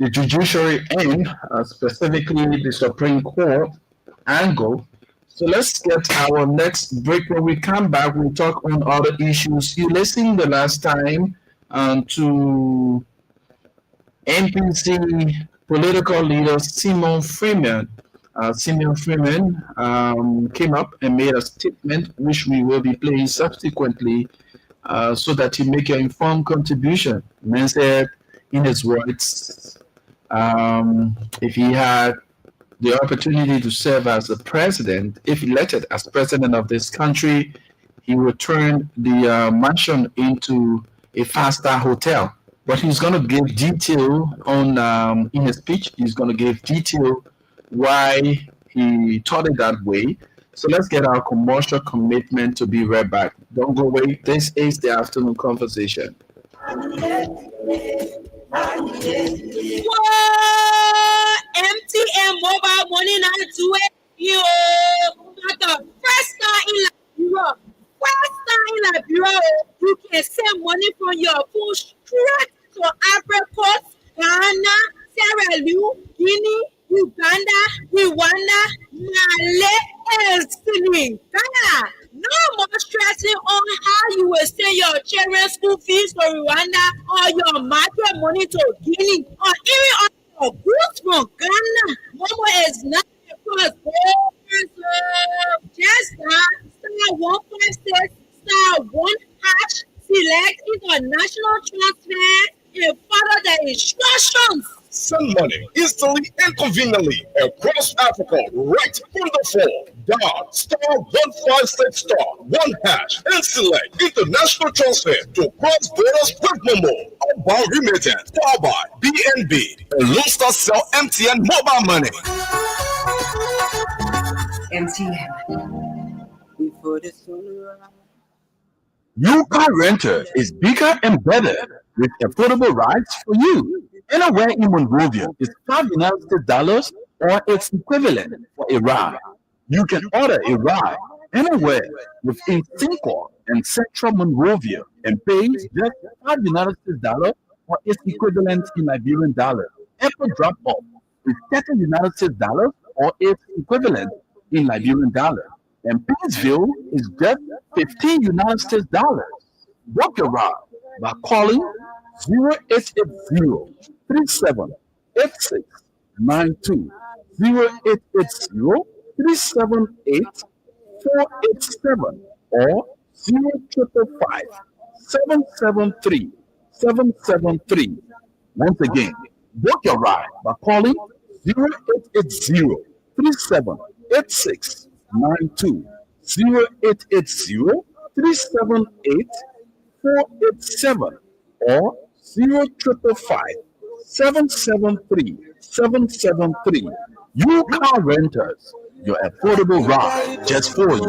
judiciary end, specifically the Supreme Court angle. So let's get our next break. When we come back, we'll talk on other issues. You listened the last time to NPC political leader Simon Freeman. Simon Freeman came up and made a statement, which we will be playing subsequently, so that you make your informed contribution. Man said, in his words, if he had the opportunity to serve as the president, if elected as president of this country, he will turn the mansion into a five-star hotel. But he's going to give detail on in his speech. He's going to give detail why he thought it that way. So let's get our commercial commitment to be right back. Don't go away. This is the afternoon conversation. Whoa! MTN mobile money now do it. You got the first star in Liberia. First star in Liberia. You can send money from your phone straight to Ivory Coast, Ghana, Sierra Leone, Guinea, Uganda, Rwanda, Mali, and Senegal. No more stressing on how you will send your children's school fees to Rwanda or your market money to Guinea or even on your goods from Ghana. Momo is not because just that star 156 star 1 hash select international transfer and follow the instructions. Send money instantly and conveniently across Africa right from the phone. Dial *156 star 1 hash and select international transfer to cross borders with Momo. By remittance, powered by BNB. And Lone Star sell MTN mobile money. MTN. Before the sunrise. New car renter is bigger and better with affordable rides for you. Anywhere in Monrovia is $5 or its equivalent for a ride. You can order a ride anywhere within Cinco and Central Monrovia and pay just $5 or its equivalent in Liberian dollar. Airport drop-off is $30 or its equivalent in Liberian dollar. And Painesville is just $15 Book your ride by calling 0880-3786-92, 0880-378-487, or 0555-773-773. Once again, book your ride by calling 0880-3786-92, 0880-378-487, or 0555-773-773. You car renters, your affordable ride just for you.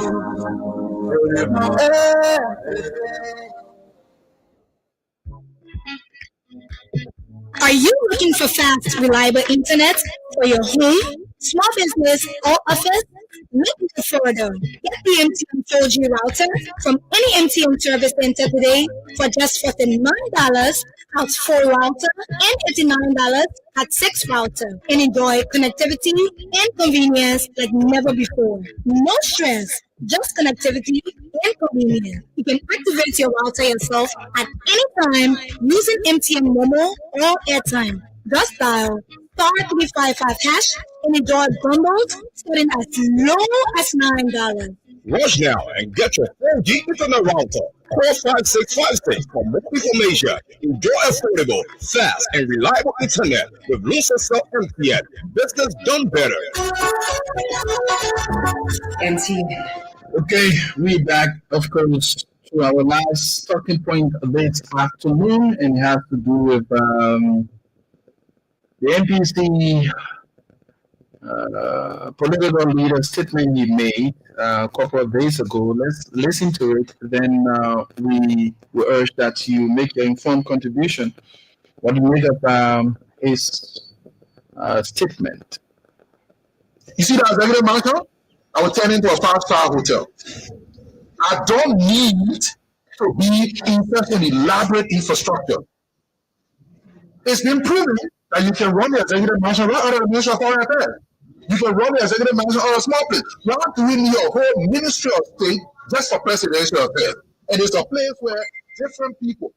Are you looking for fast, reliable internet for your home, small business, or office? Look no further. Get the MTN 4G router from any MTN service center today for just $49 at 4 router and $89 at 6 router, and enjoy connectivity and convenience like never before. No stress, just connectivity and convenience. You can activate your router yourself at any time using MTN Momo or airtime. Just dial *355# and enjoy bundles starting as low as $9. Rush now and get your 4G internet router. Call 5656 for more information. Enjoy affordable, fast, and reliable internet with Lone Star MTN. Business done better. MTN. Okay, we're back, of course, to our last talking point this afternoon, and it has to do with the NPC political leader statement he made a couple of days ago. Let's listen to it. Then we urge that you make your informed contribution. What do you make of his statement? You see that executive mansion? I will turn into a 5-star hotel. I don't need to be in such an elaborate infrastructure. It's been proven that you can run the executive mansion right out of the Ministry of Foreign Affairs. You can run the executive mansion out of a small place. Why do we need a whole Ministry of State just for presidential affairs? And it's a place where different people,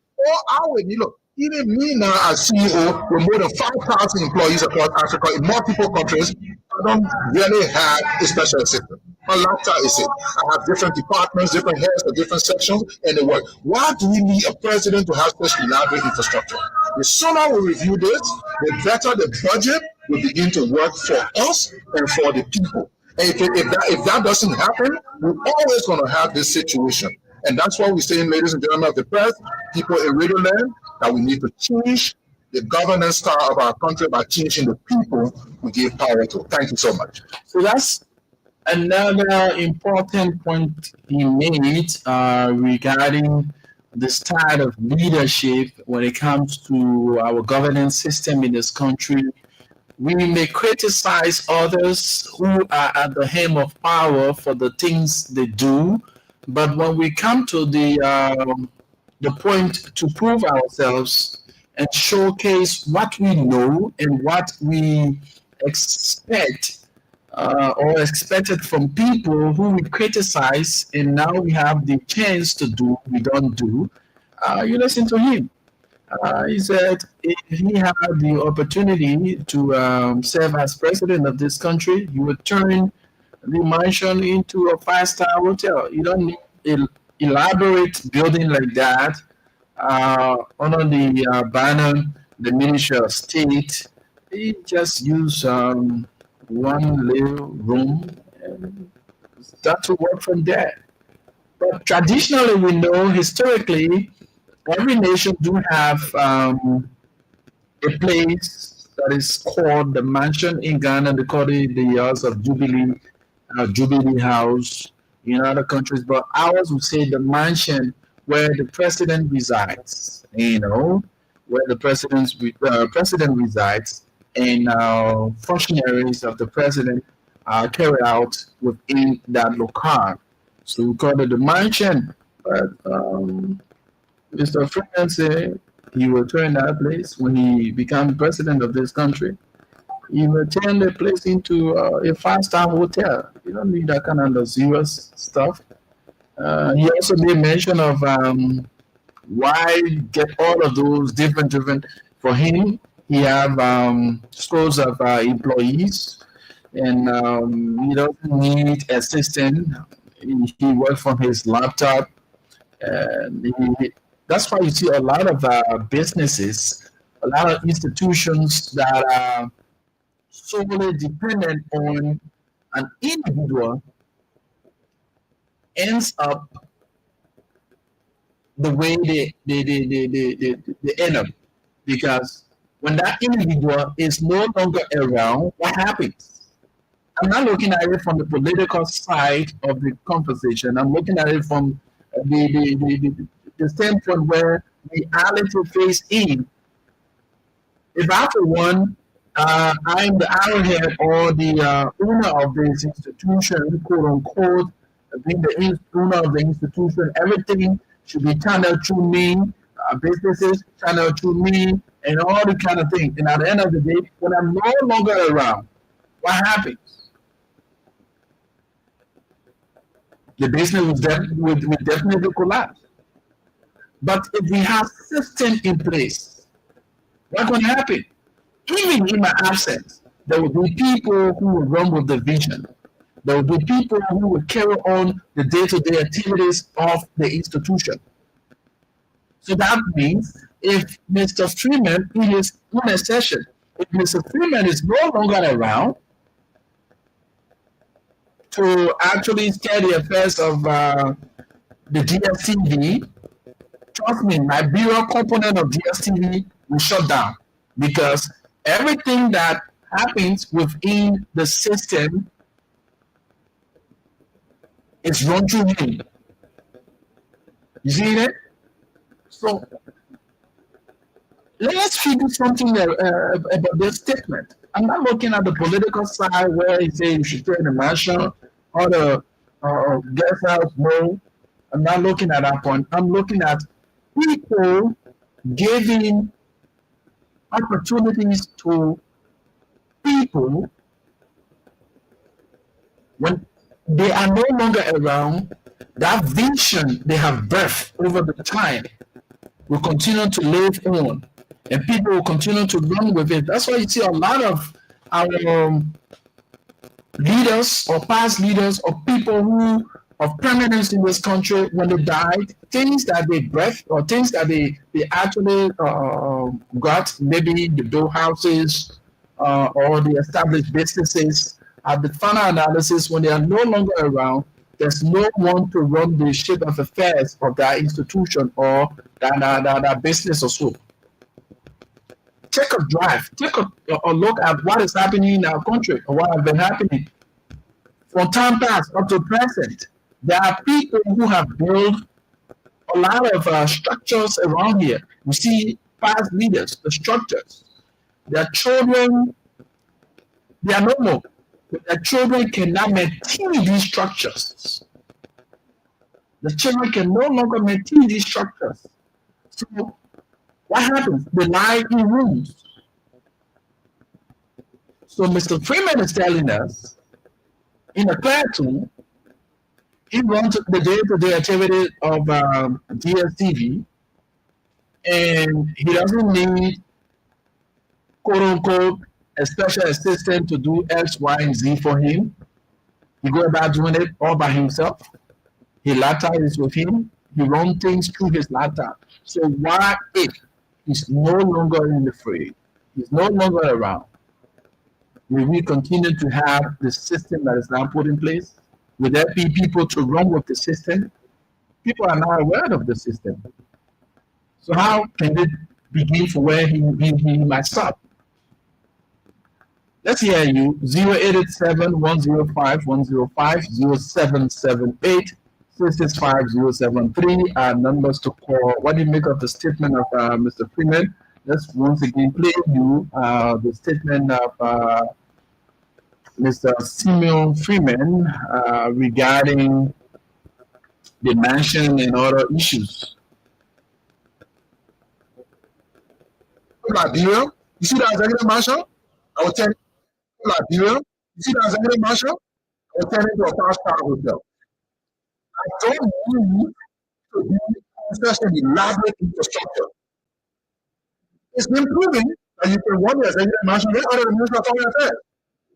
even me now as CEO with more than 5,000 employees across Africa in multiple countries, I don't really have a special assistant. My laptop is it. I have different departments, different heads for different sections, and they work. Why do we need a president to have such elaborate infrastructure? The sooner we review this, the better the budget, will begin to work for us and for the people. And if that doesn't happen, we're always going to have this situation. And that's why we're saying, ladies and gentlemen of the press, people in Radio Land, that we need to change the governance style of our country by changing the people we give power to. Thank you so much. So that's another important point he made regarding the style of leadership when it comes to our governance system in this country. We may criticize others who are at the helm of power for the things they do, but when we come to the point to prove ourselves and showcase what we know and what we expect or expected from people who we criticize, and now we have the chance to do, we don't do. You listen to him. He said if he had the opportunity to serve as president of this country, he would turn the mansion into a five-star hotel. You don't need an elaborate building like that. Under the banner, the Ministry of State, he just use one little room and start to work from there. But traditionally, we know historically, every nation do have a place that is called the mansion in Ghana. They call it the House of Jubilee, Jubilee House in other countries. But ours would say the mansion where the president resides. Where the president resides, and functionaries of the president are carried out within that locale. So we call it the mansion. But Mr. Freeman said he will turn that place when he becomes president of this country. He will turn the place into a five-star hotel. You don't need that kind of luxurious stuff. He also made mention of why get all of those different. For him, he have scores of employees, and he doesn't need assistant. He works from his laptop, and that's why you see a lot of businesses, a lot of institutions that are solely dependent on an individual ends up the way they end up. Because when that individual is no longer around, what happens? I'm not looking at it from the political side of the conversation. I'm looking at it from the standpoint where reality face in. If after one, I'm the arrowhead or the owner of this institution, quote unquote, being the owner of the institution, everything should be channeled through me, businesses channeled through me, and all the kind of things. And at the end of the day, when I'm no longer around, what happens? The business will definitely collapse. But if we have systems in place, what's going to happen? Even in my absence, there will be people who will run with the vision. There will be people who will carry on the day-to-day activities of the institution. So that means if Mr. Freeman in his own session, if Mr. Freeman is no longer around to actually steer the affairs of the DSTV, trust me, my bureau component of DSTV will shut down, because everything that happens within the system is run through him. You see that? So let's figure something about this statement. I'm not looking at the political side where he says you should turn the mansion or the guest house. No, I'm not looking at that point. I'm looking at people giving opportunities to people when they are no longer around. That vision they have birthed over the time will continue to live on, and people will continue to run with it. That's why you see a lot of our leaders or past leaders or people who of permanence in this country, when they died, things that they birthed or things that they actually got, maybe they built houses, or the established businesses, at the final analysis, when they are no longer around, there's no one to run the ship of affairs of that institution or that business or so. Take a drive, take a look at what is happening in our country or what has been happening from time past up to present. There are people who have built a lot of structures around here. You see past leaders, the structures. Their children, they are no more. But their children cannot maintain these structures. The children can no longer maintain these structures. So what happens? They lie in rooms. So Mr. Freeman is telling us in a cartoon, he runs the day-to-day activity of DSTV, and he doesn't need quote unquote a special assistant to do X, Y, and Z for him. He go about doing it all by himself. His laptop is with him. He runs things through his laptop. So why if he's no longer in the fray, he's no longer around, will we continue to have the system that is now put in place? Will there be people to run with the system? People are not aware of the system. So how can it begin from where he might stop? Let's hear you. 0887-105-105, 0778-665-073 are numbers to call. What do you make of the statement of Mr. Freeman? Let's once again play you the statement of Mr. Simeon Freeman regarding the mansion and other issues. Liberia, you see that executive marshal? I will turn Liberia. You see that executive marshal? I will turn into a 5-star hotel. I don't need to be such an elaborate infrastructure. It's been proven that you can run the executive marshal with other minister of foreign affairs.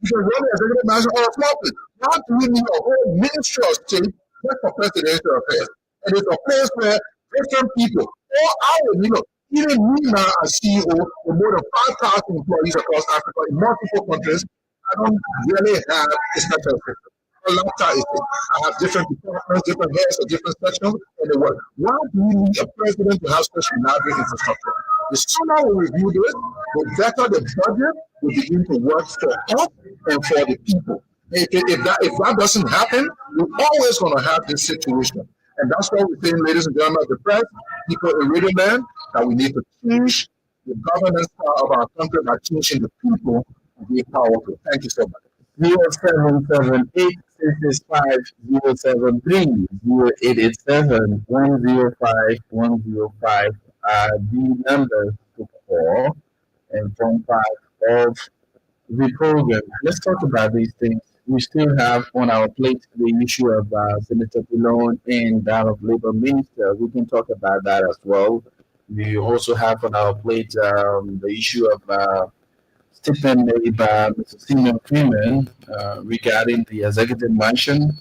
You can run the executive marshal on a small place. Why do we need a whole ministry of state just for presidential affairs? And it's a place where different people, all our, even me now as CEO with more than 5,000 employees across Africa in multiple countries, I don't really have a special system. A laptop is it. I have different departments, different heads of different sections in the world. Why do we need a president to have such elaborate infrastructure? The sooner we review this, the better the budget will begin to work for us and for the people. If that doesn't happen, we're always going to have this situation. And that's why we're saying, ladies and gentlemen of the press, people in Radio Land, that we need to change the governance of our country by changing the people to be powerful. Thank you so much. 0778-665-073, 0887-105-105 are the numbers to call and form part of the program. Let's talk about these things. We still have on our plate the issue of Senator Pilon and that of Labor Minister. We can talk about that as well. We also have on our plate the issue of statement made by Mr. Simeon Freeman regarding the executive mansion.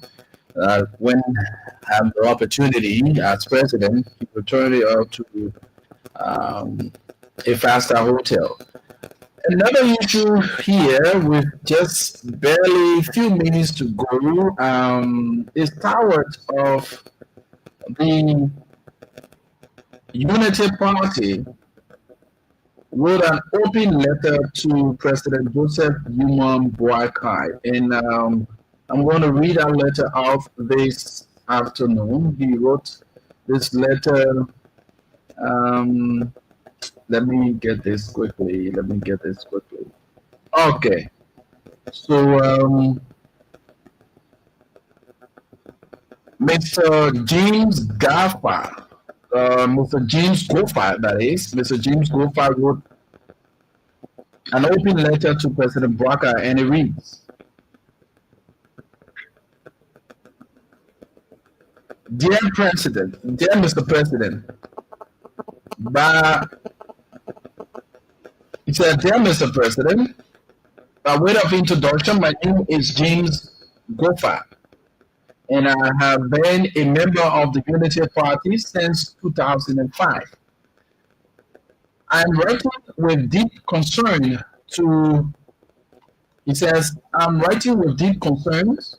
When I have the opportunity as president, he will turn it up to a 5-star hotel. Another issue here with just barely a few minutes to go is towards of the Unity Party wrote an open letter to President Joseph Yuma Boakai. And I'm going to read that letter out this afternoon. He wrote this letter. Let me get this quickly. Okay. So, Mr. James Gaffa, Mr. James Goffa, that is, Mr. James Goffa wrote an open letter to President Boakai, and it reads, Dear Mr. President, he said, Dear Mr. President, by way of introduction, my name is James Goffa, and I have been a member of the Unity Party since 2005. I am writing with deep concern to He says, I'm writing with deep concerns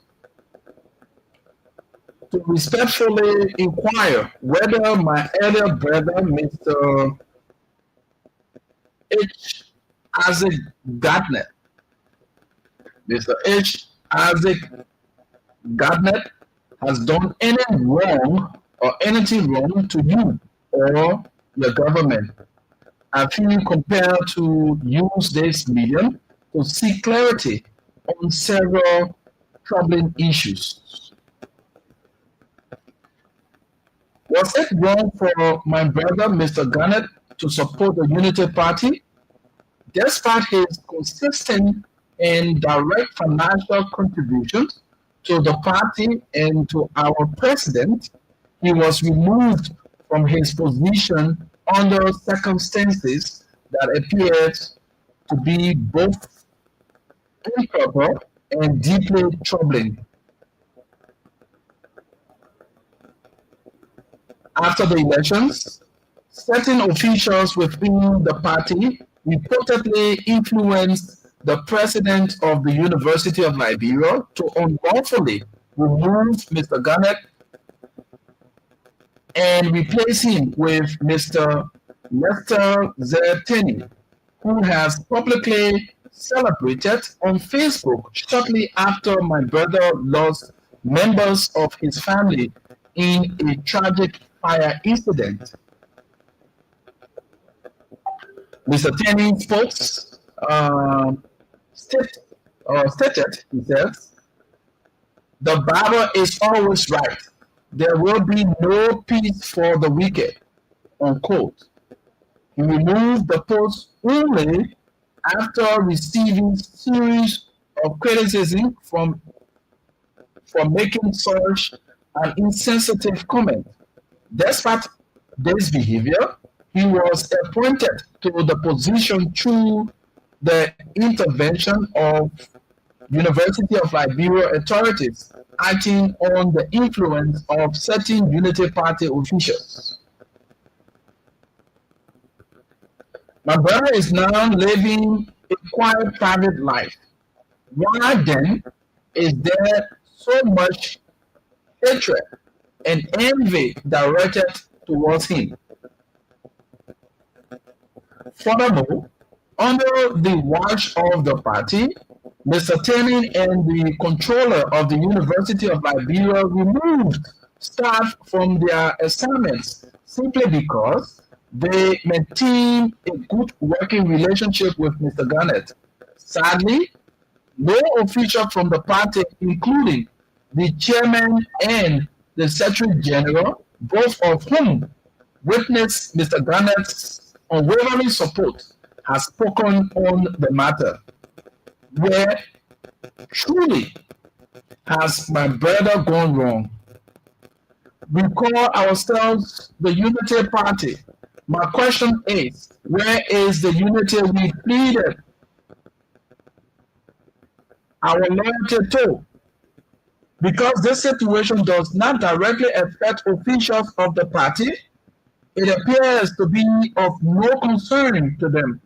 to respectfully inquire whether my elder brother, Mr. H. Isaac Gardner, Mr. H. Isaac Gardner has done any wrong or anything wrong to you or your government. I feel compelled to use this medium to seek clarity on several troubling issues. Was it wrong for my brother, Mr. Garnett, to support the Unity Party? Despite his consistent and direct financial contributions to the party and to our president, he was removed from his position under circumstances that appeared to be both improper and deeply troubling. After the elections, certain officials within the party reportedly influenced the president of the University of Liberia to unlawfully remove Mr. Garnett and replace him with Mr. Lester Zerteni, who has publicly celebrated on Facebook shortly after my brother lost members of his family in a tragic fire incident. Mr. Tenney's folks stated, he says, the Bible is always right. There will be no peace for the wicked, unquote. He removed the post only after receiving series of criticism for making such an insensitive comment. Despite this behavior, he was appointed to the position through the intervention of University of Liberia authorities acting on the influence of certain Unity Party officials. My brother is now living a quiet private life. Why then is there so much hatred and envy directed towards him? Furthermore, under the watch of the party, Mr. Tenney and the controller of the University of Liberia removed staff from their assignments simply because they maintain a good working relationship with Mr. Garnett. Sadly, no official from the party, including the chairman and the secretary general, both of whom witnessed Mr. Garnett's unwavering support, has spoken on the matter. Where truly has my brother gone wrong? We call ourselves the Unity Party. My question is, where is the unity we pleaded our loyalty to? Because this situation does not directly affect officials of the party, it appears to be of no concern to them.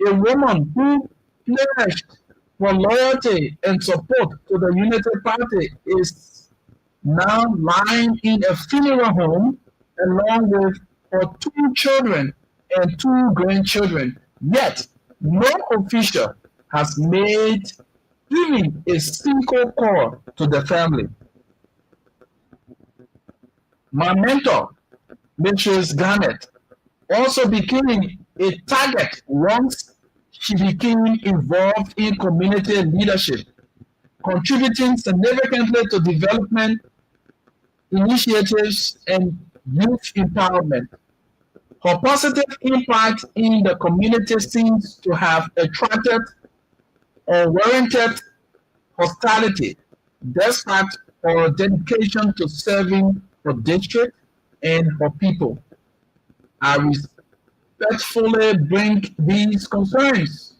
A woman who pledged for loyalty and support to the Unity Party is now lying in a funeral home along with her 2 children and 2 grandchildren. Yet, no official has made even a single call to the family. My mentor, Mrs. Garnett, also became a target once she became involved in community leadership, contributing significantly to development initiatives and youth empowerment. Her positive impact in the community seems to have attracted unwarranted hostility, despite her dedication to serving her district and her people. I respectfully bring these concerns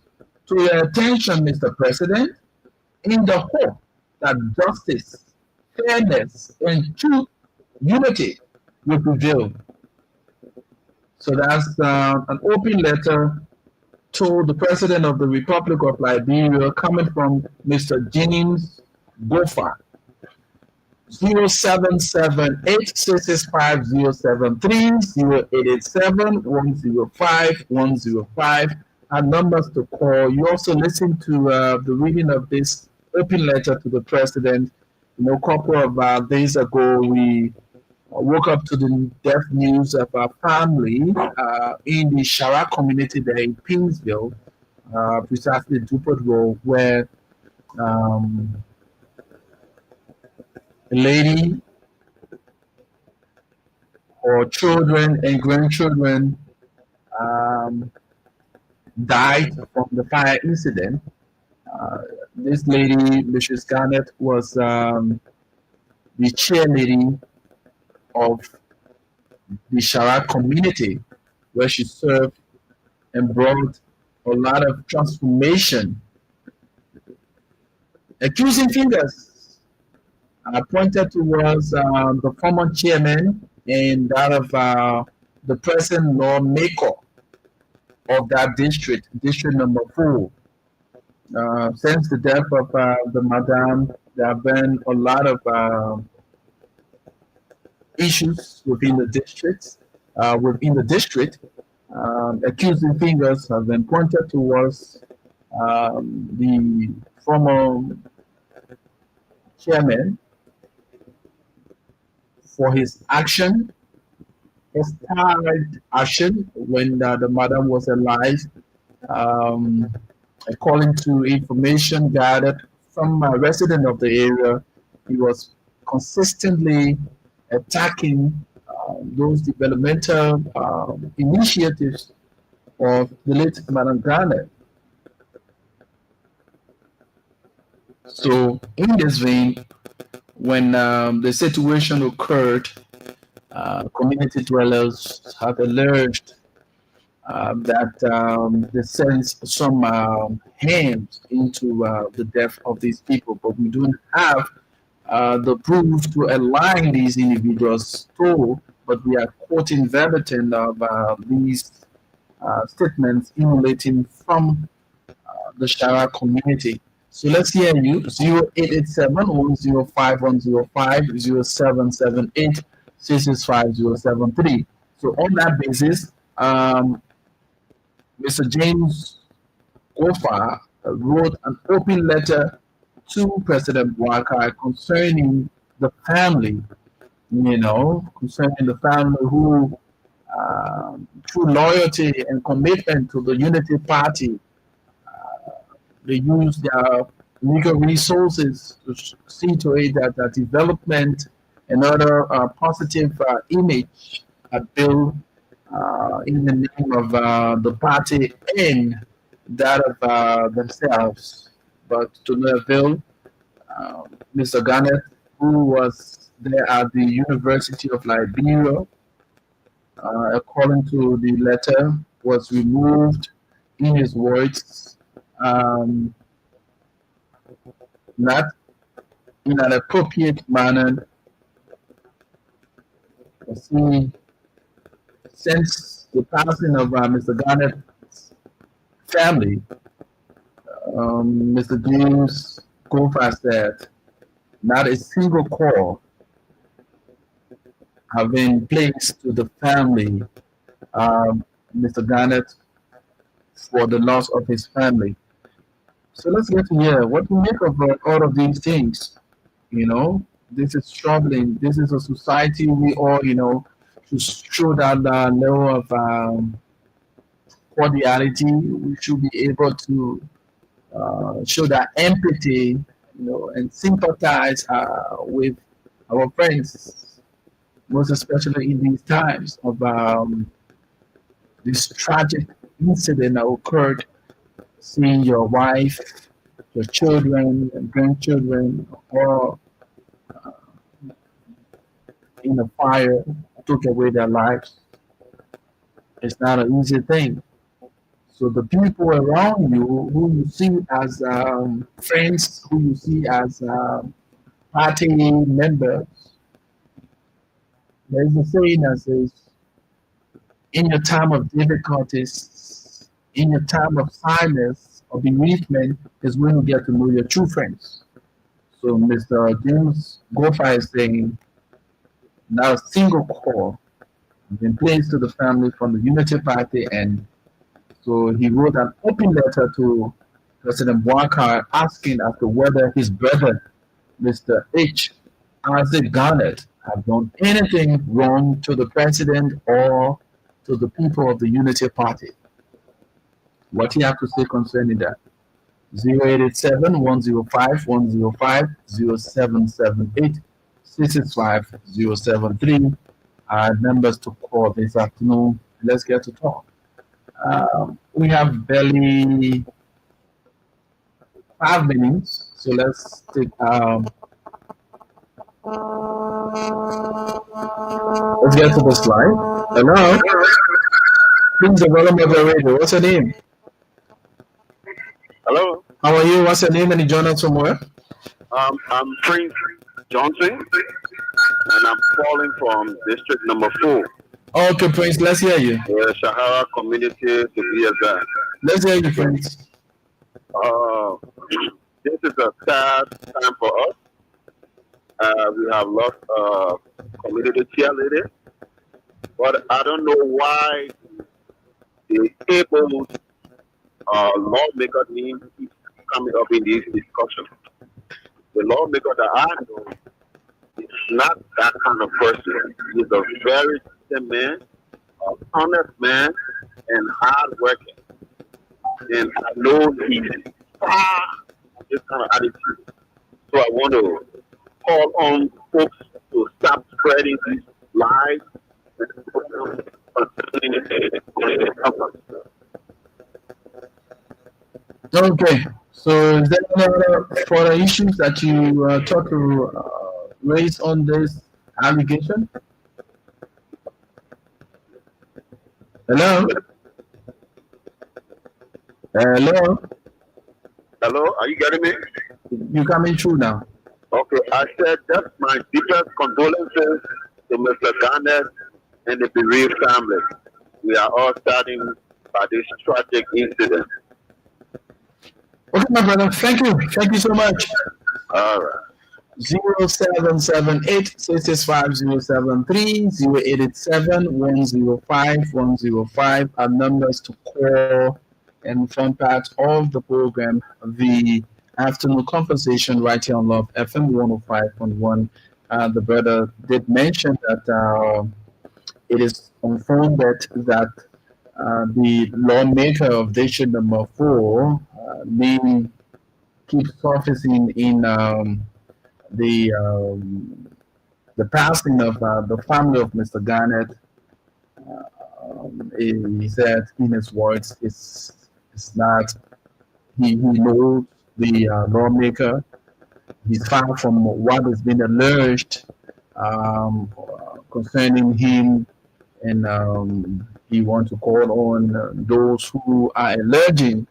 to your attention, Mr. President, in the hope that justice, fairness, and true unity will prevail. So that's an open letter to the President of the Republic of Liberia, coming from Mr. James Gofa. 077-865-073, are numbers to call. You also listen to the reading of this open letter to the President. A couple of days ago, we woke up to the death news of our family in the Shara community there in Pinsville, precisely Dupont Road, where a lady or children and grandchildren died from the fire incident. This lady, Mrs. Garnett, was the chairlady of the Shara community, where she served and brought a lot of transformation. Accusing fingers pointed towards the former chairman and that of the present lawmaker of that district, district number 4. Since the death of the madam, there have been a lot of issues within the district. Accusing fingers have been pointed towards the former chairman for his action, his tired action when the madam was alive. According to information gathered from a resident of the area, he was consistently attacking those developmental initiatives of the late Madam Garnet. So, in this vein, when the situation occurred, community dwellers have alleged that they sensed some hands into the death of these people, but we don't have the proof to align these individuals to, but we are quoting verbatim of these statements emanating from the Shara community. So let's hear you, 0887-105-105-0778-665-073. So on that basis, Mr. James Gofa wrote an open letter to President Bouakai concerning the family, concerning the family who, through loyalty and commitment to the Unity Party, they use their legal resources to see to it that development and other positive image are built in the name of the party and that of themselves. But to no avail, Mr. Garnett, who was there at the University of Liberia, according to the letter, was removed, in his words, not in an appropriate manner. See, since the passing of Mr. Garnett's family, Mr. James Gofa said, not a single call have been placed to the family, Mr. Garnett, for the loss of his family. So let's get to hear what we make of all of these things. This is troubling. This is a society we all, should show that level of cordiality. We should be able to show that empathy, and sympathize with our friends, most especially in these times of this tragic incident that occurred, seeing your wife, your children and grandchildren all in a fire took away their lives. It's not an easy thing. So the people around you, who you see as friends, who you see as party members, there's a saying that says, in your time of difficulties, in a time of silence or bereavement is when you get to know your true friends. So Mr. James Gofa is saying now a single call has been placed to the family from the Unity Party, and so he wrote an open letter to President Bouakai asking as to whether his brother, Mr. H. Isaac Garnett, have done anything wrong to the president or to the people of the Unity Party. What do you have to say concerning that? 087 105 105 0778 665 073 are numbers to call this afternoon. Let's get to talk. We have barely 5 minutes, so let's take let's get to the slide. Hello, please the volume of your radio. What's your name? Hello, How are you? What's your name? And you join us from where? I'm Prince Johnson, and I'm calling from District Number 4, Okay, Prince, let's hear you. Sahara Community to be exact. Let's hear you, Prince. This is a sad time for us. We have lost community cheerleader, but I don't know why the able lawmaker name keeps coming up in this discussion. The lawmaker that I know is not that kind of person. He's a very decent man, an honest man, and hardworking. And I know he's far from this kind of attitude. So I want to call on folks to stop spreading these lies Okay, so is there any other further issues that you thought to raise on this allegation? Hello? Hello? Hello, are you getting me? You coming through now? Okay, I said that's my deepest condolences to Mr. Garnett and the bereaved family. We are all saddened by this tragic incident. Okay, my brother, thank you. Thank you so much. All right. 0778 665 073 087 105 105 are numbers to call and form part of the program, the Afternoon Conversation, right here on Love FM 105.1. The brother did mention that it is confirmed that the lawmaker of District Number 4 name keeps surfacing in the passing of the family of Mr. Garnett. He said in his words, it's not, he knows the lawmaker. He's far from what has been alleged concerning him, and he wants to call on those who are alleging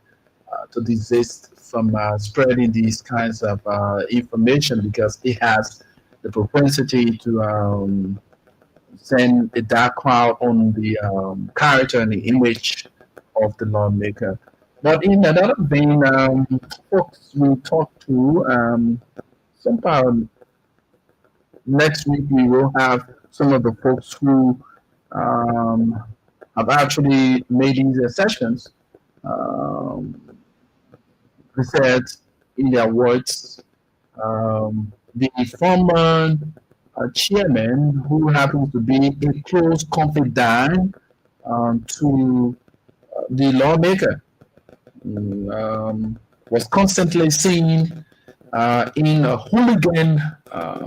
to desist from spreading these kinds of information, because it has the propensity to send a dark cloud on the character and the image of the lawmaker. But in another vein, folks we talk to, somehow next week we will have some of the folks who have actually made these sessions. They said in their words, the former chairman, who happens to be a close confidant to the lawmaker, was constantly seen in a hooligan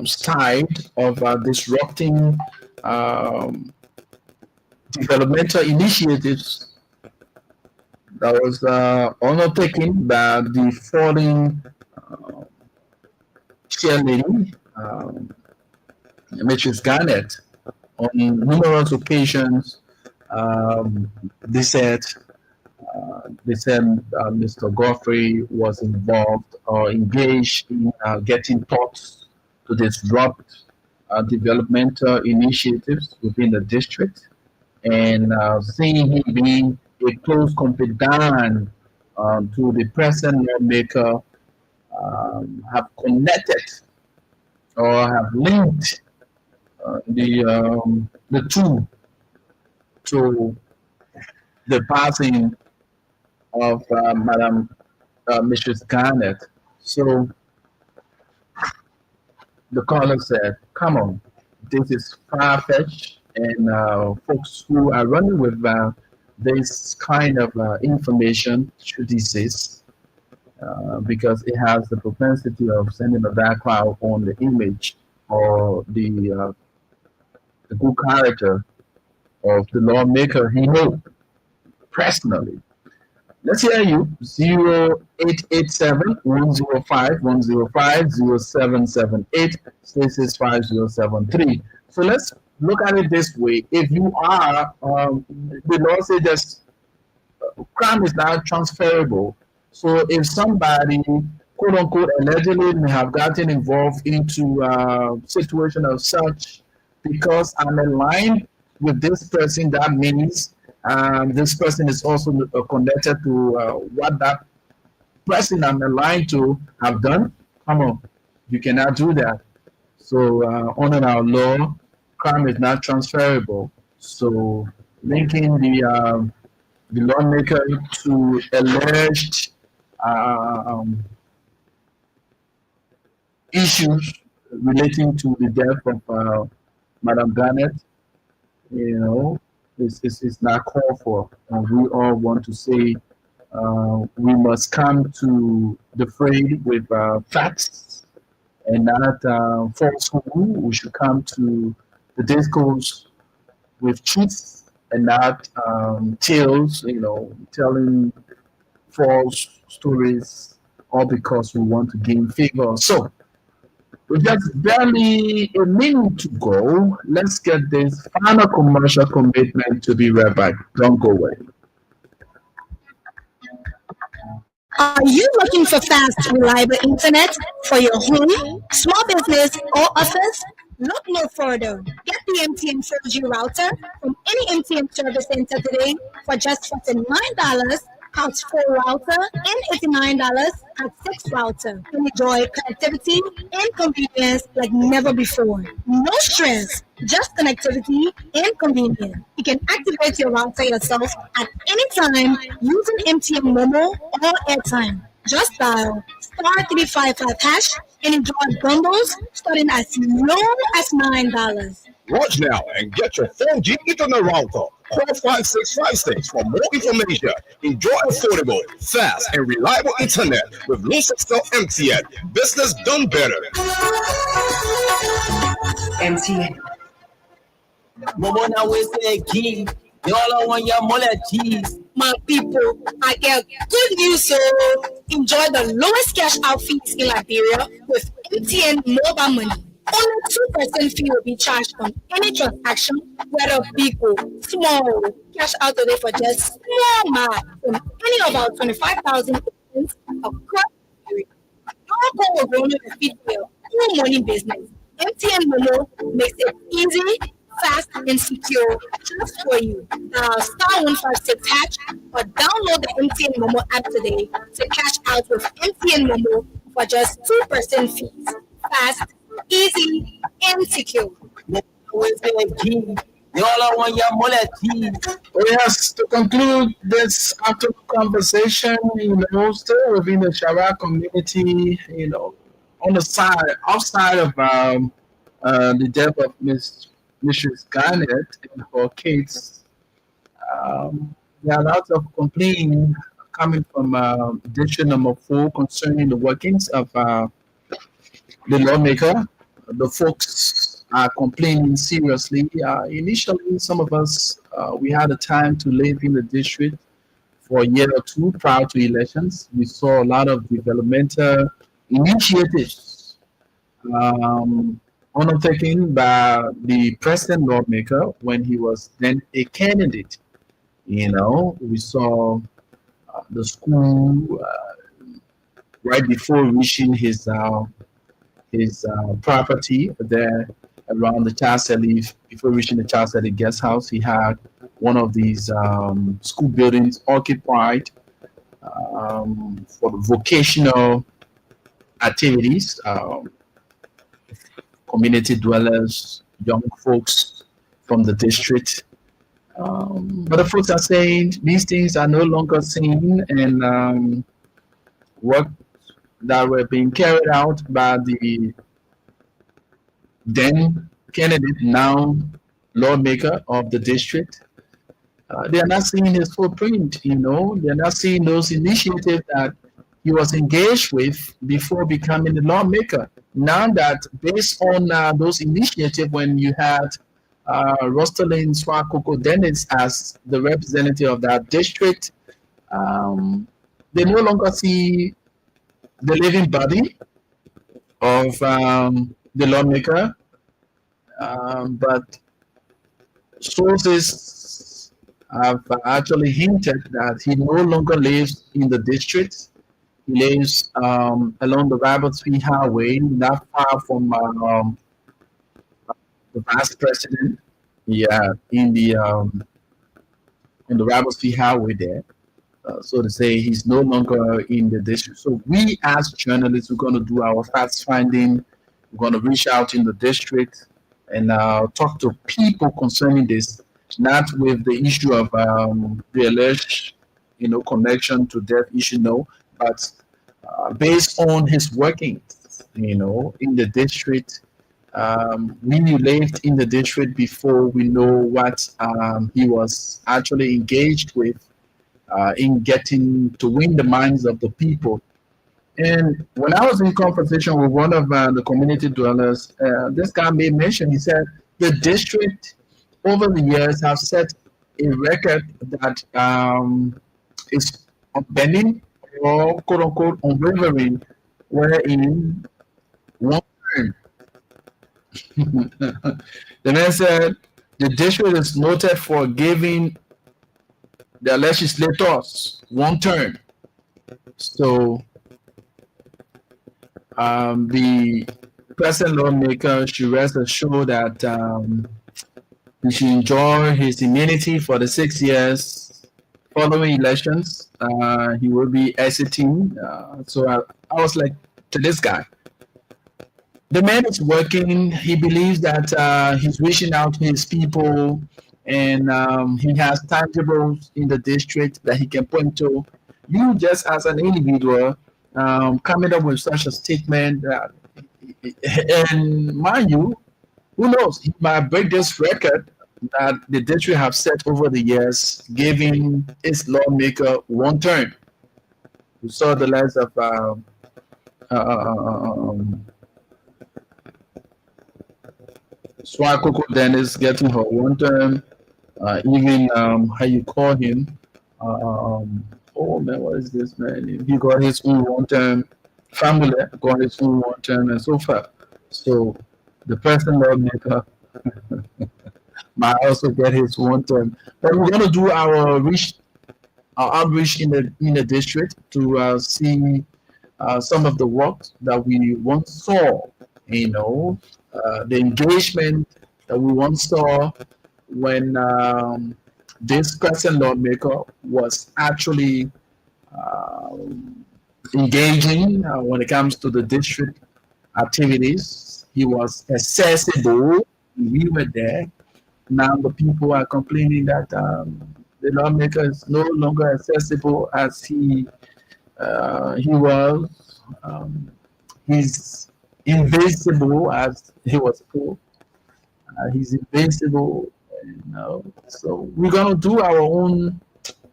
side of disrupting developmental initiatives that was undertaken by the fallen chairlady, Mrs. Garnett. On numerous occasions, they said Mr. Godfrey was involved or engaged in getting thoughts to disrupt developmental initiatives within the district, and seeing him being a close confidant to the present lawmaker have connected or have linked the two to the passing of Madam Mrs. Garnett. So the caller said, "Come on, this is far fetched," and folks who are running with this kind of information should desist because it has the propensity of sending a dark cloud on the image or the good character of the lawmaker he knows personally. Let's hear you. 0887 105 105 0778 665 So let's look at it this way. If you are, the law says that crime is not transferable. So if somebody, quote unquote, allegedly may have gotten involved into a situation of such because I'm aligned with this person, that means this person is also connected to what that person I'm aligned to have done. Come on, you cannot do that. So under our law, crime is not transferable. So linking the lawmaker to alleged issues relating to the death of Madam Garnett, it's not called for. And we all want to say we must come to the fray with facts and not falsehood. We should come to the discourse with truth and not tales, telling false stories, all because we want to gain favor. So, with just barely a minute to go, let's get this final commercial commitment to be right back. Don't go away. Are you looking for fast, reliable internet for your home, small business, or office? Look no further. Get the MTN 4G router from any MTN service center today for just $49 at 4 router and $89 at 6 router. Enjoy connectivity and convenience like never before. No stress, just connectivity and convenience. You can activate your router yourself at any time using MTN Momo or airtime. Just dial *355# and enjoy bundles starting as low as $9. Watch now and get your 4G Ethernet router. Call 5656 for more information. Enjoy affordable, fast, and reliable internet with low system MTN. Business done better. MTN. Momo na we say key. Y'all are want your mole cheese. My people, I get good news, so enjoy the lowest cash out fees in Liberia with MTN mobile money. Only 2% fee will be charged on any transaction, whether big or small. Cash out today for just small money from any of our 25,000 agents across Liberia. Don't go with Roman to feed for your own money business. MTN Momo makes it easy, fast, and secure just for you. Now, *156# or download the MTN Momo app today to cash out with MTN Momo for just 2% fees. Fast, easy, and secure. We say key. Y'all are want your mole cheese. Oh, yes, to conclude this afternoon conversation, still within the Shara community, on the side, outside of the death of Mrs. Garnett and her kids, there are lots of complaining coming from edition number 4 concerning the workings of the lawmaker. The folks are complaining seriously. Initially, some of us, we had a time to live in the district for a year or two prior to elections. We saw a lot of developmental initiatives undertaken by the present lawmaker when he was then a candidate. We saw the school right before reaching his property there around the Chaseli, before reaching the Chaseli guest house. He had one of these school buildings occupied for vocational activities, community dwellers, young folks from the district. But the folks are saying these things are no longer seen, and work that were being carried out by the then candidate, now lawmaker of the district. They are not seeing his footprint, they're not seeing those initiatives that he was engaged with before becoming the lawmaker. Now that based on those initiatives, when you had Rosalind Swakoko Dennis as the representative of that district, they no longer see the living body of the lawmaker, but sources have actually hinted that he no longer lives in the district. He lives along the Rabbit Tree Highway, not far from the vice president. Yeah, in the on the Rabbit Tree Highway there. So to say, he's no longer in the district. So we, as journalists, we're going to do our facts finding. We're going to reach out in the district and talk to people concerning this, not with the issue of the alleged, connection to death issue, no, but based on his workings, in the district. We lived in the district before we know what he was actually engaged with in getting to win the minds of the people. And when I was in conversation with one of the community dwellers, this guy made mention. He said the district over the years have set a record that is unbending or quote unquote unwavering, wherein one term. The man said the district is noted for giving the legislators one term. So the present lawmaker should rest assured that he should enjoy his immunity for the 6 years following elections. He will be exiting. So I was like, to this guy, the man is working. He believes that he's reaching out to his people, and he has tangibles in the district that he can point to. You just as an individual coming up with such a statement, and mind you, who knows, he might break this record that the district have set over the years, giving its lawmaker one term. We saw the likes of Swakoko Dennis getting her one term, even how you call him, oh man, what is this man? He got his own one term, family got his own one term, and so forth. So the person lawmaker might also get his one term. But we're going to do our outreach in the district to see some of the work that we once saw. The engagement that we once saw when this present lawmaker was actually engaging when it comes to the district activities. He was accessible. We were there. Now the people are complaining that the lawmaker is no longer accessible as he was. He's invisible as he was told. He's invincible. So we're gonna do our own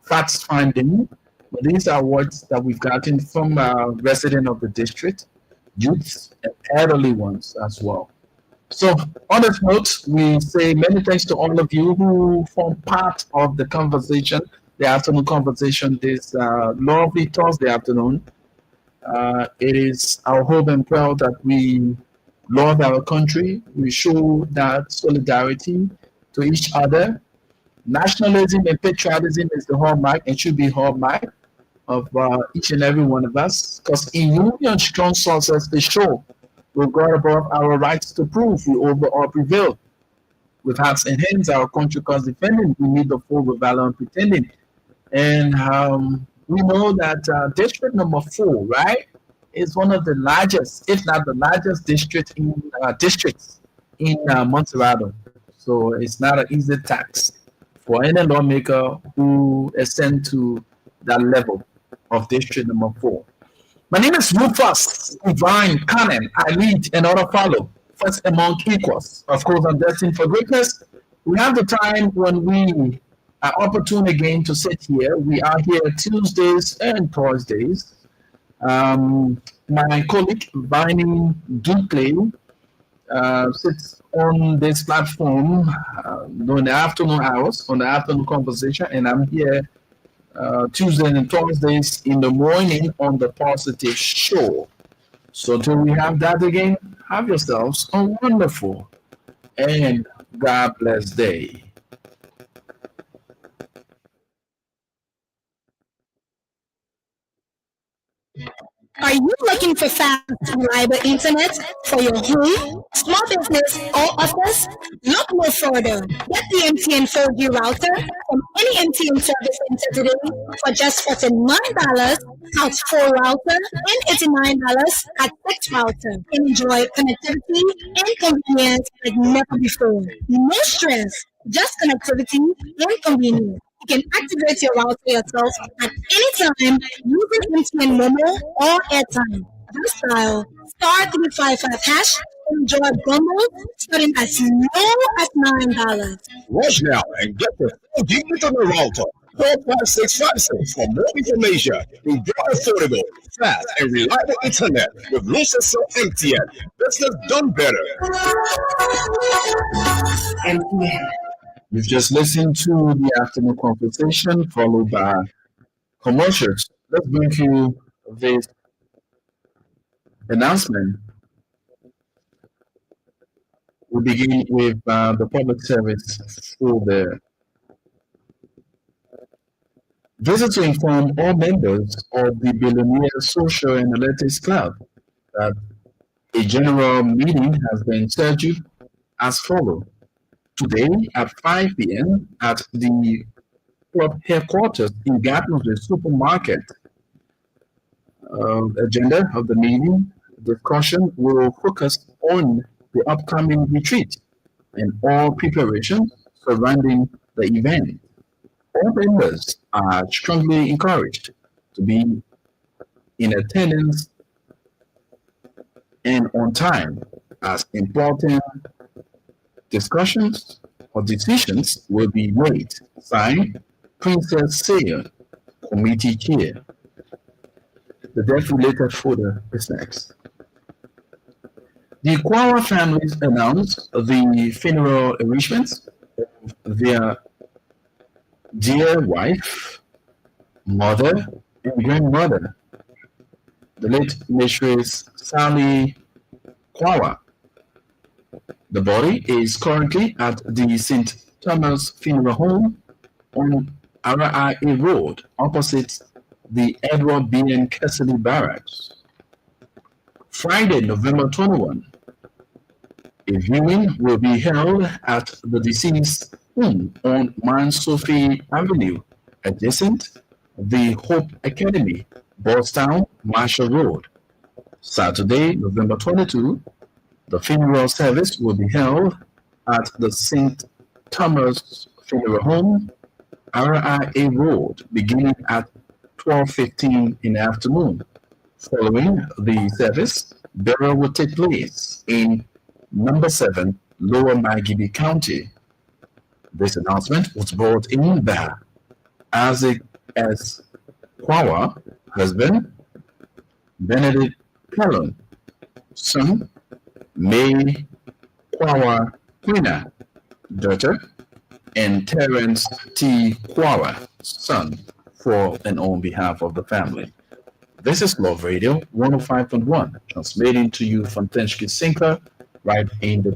facts finding. But these are words that we've gotten from residents of the district, youths and elderly ones as well. So on this note, we say many thanks to all of you who form part of the conversation, the afternoon conversation this lovely Thursday afternoon. It is our hope and prayer that we love our country. We show that solidarity to each other. Nationalism and patriotism is the hallmark and should be hallmark of each and every one of us. Because in union, strong success is sure. With God above our rights to prove, we over all prevail. with hearts and hands, our country cause defending. We need the fool with valor and pretending. And we know that district number 4, right, is one of the largest, if not the largest districts in Montserrat. So it's not an easy task for any lawmaker who ascend to that level of district number 4. My name is Rufus Divine Cannon. I lead and other follow. First among equals. Of course, I'm destined for greatness. We have the time when we are opportune again to sit here. We are here Tuesdays and Thursdays. My colleague, Viney Duplay, sits on this platform during the afternoon hours, on the afternoon conversation, and I'm here Tuesdays and Thursdays in the morning on the Positive Show. So till we have that again, have yourselves a wonderful and God bless day. Are you looking for fast, reliable internet for your home, small business, or office? Look no further. Get the MTN 4G router from any MTN service center today for just $49 at 4 router and $89 at 6 router. Enjoy connectivity and convenience like never before. No stress, just connectivity and convenience. You can activate your router yourself at any time using MTN Momo or airtime. Just dial *355# and enjoy bundles starting as low as $9. Rush now and get the 4G internet router. Call 5656 for more information. Enjoy affordable, fast, and reliable internet with lossless MTN. Business done better. MTN. You've just listened to the afternoon conversation followed by commercials. Let's bring you this announcement. We begin with the public service for the visit to inform all members of the Billionaire Social Analytics Club that a general meeting has been scheduled as follows. Today at 5 p.m. at the club headquarters in Gatlinburg Supermarket. Agenda of the meeting discussion will focus on the upcoming retreat and all preparations surrounding the event. All members are strongly encouraged to be in attendance and on time as important discussions or decisions will be made. Signed, Princess Sayer, Committee Chair. The death-related folder is next. The Kwara families announced the funeral arrangements of their dear wife, mother, and grandmother, the late Mistress Sally Kwara. The body is currently at the St. Thomas Funeral Home on RIA Road, opposite the Edward B. N. Cassidy Barracks. Friday, November 21, a viewing will be held at the deceased home on Mount Sophie Avenue, adjacent the Hope Academy, Boston, Marshall Road. Saturday, November 22, the funeral service will be held at the St. Thomas Funeral Home, RIA Road, beginning at 12:15 in the afternoon. Following the service, burial will take place in number 7, Lower Maggie County. This announcement was brought in by Isaac S. Kwawa, husband, Benedict Pellon, son, May Kwawa Quina, daughter, and Terence T. Kwawa, son, for and on behalf of the family. This is Love Radio 105.1, transmitting to you from Tenshki Sinclair, right in the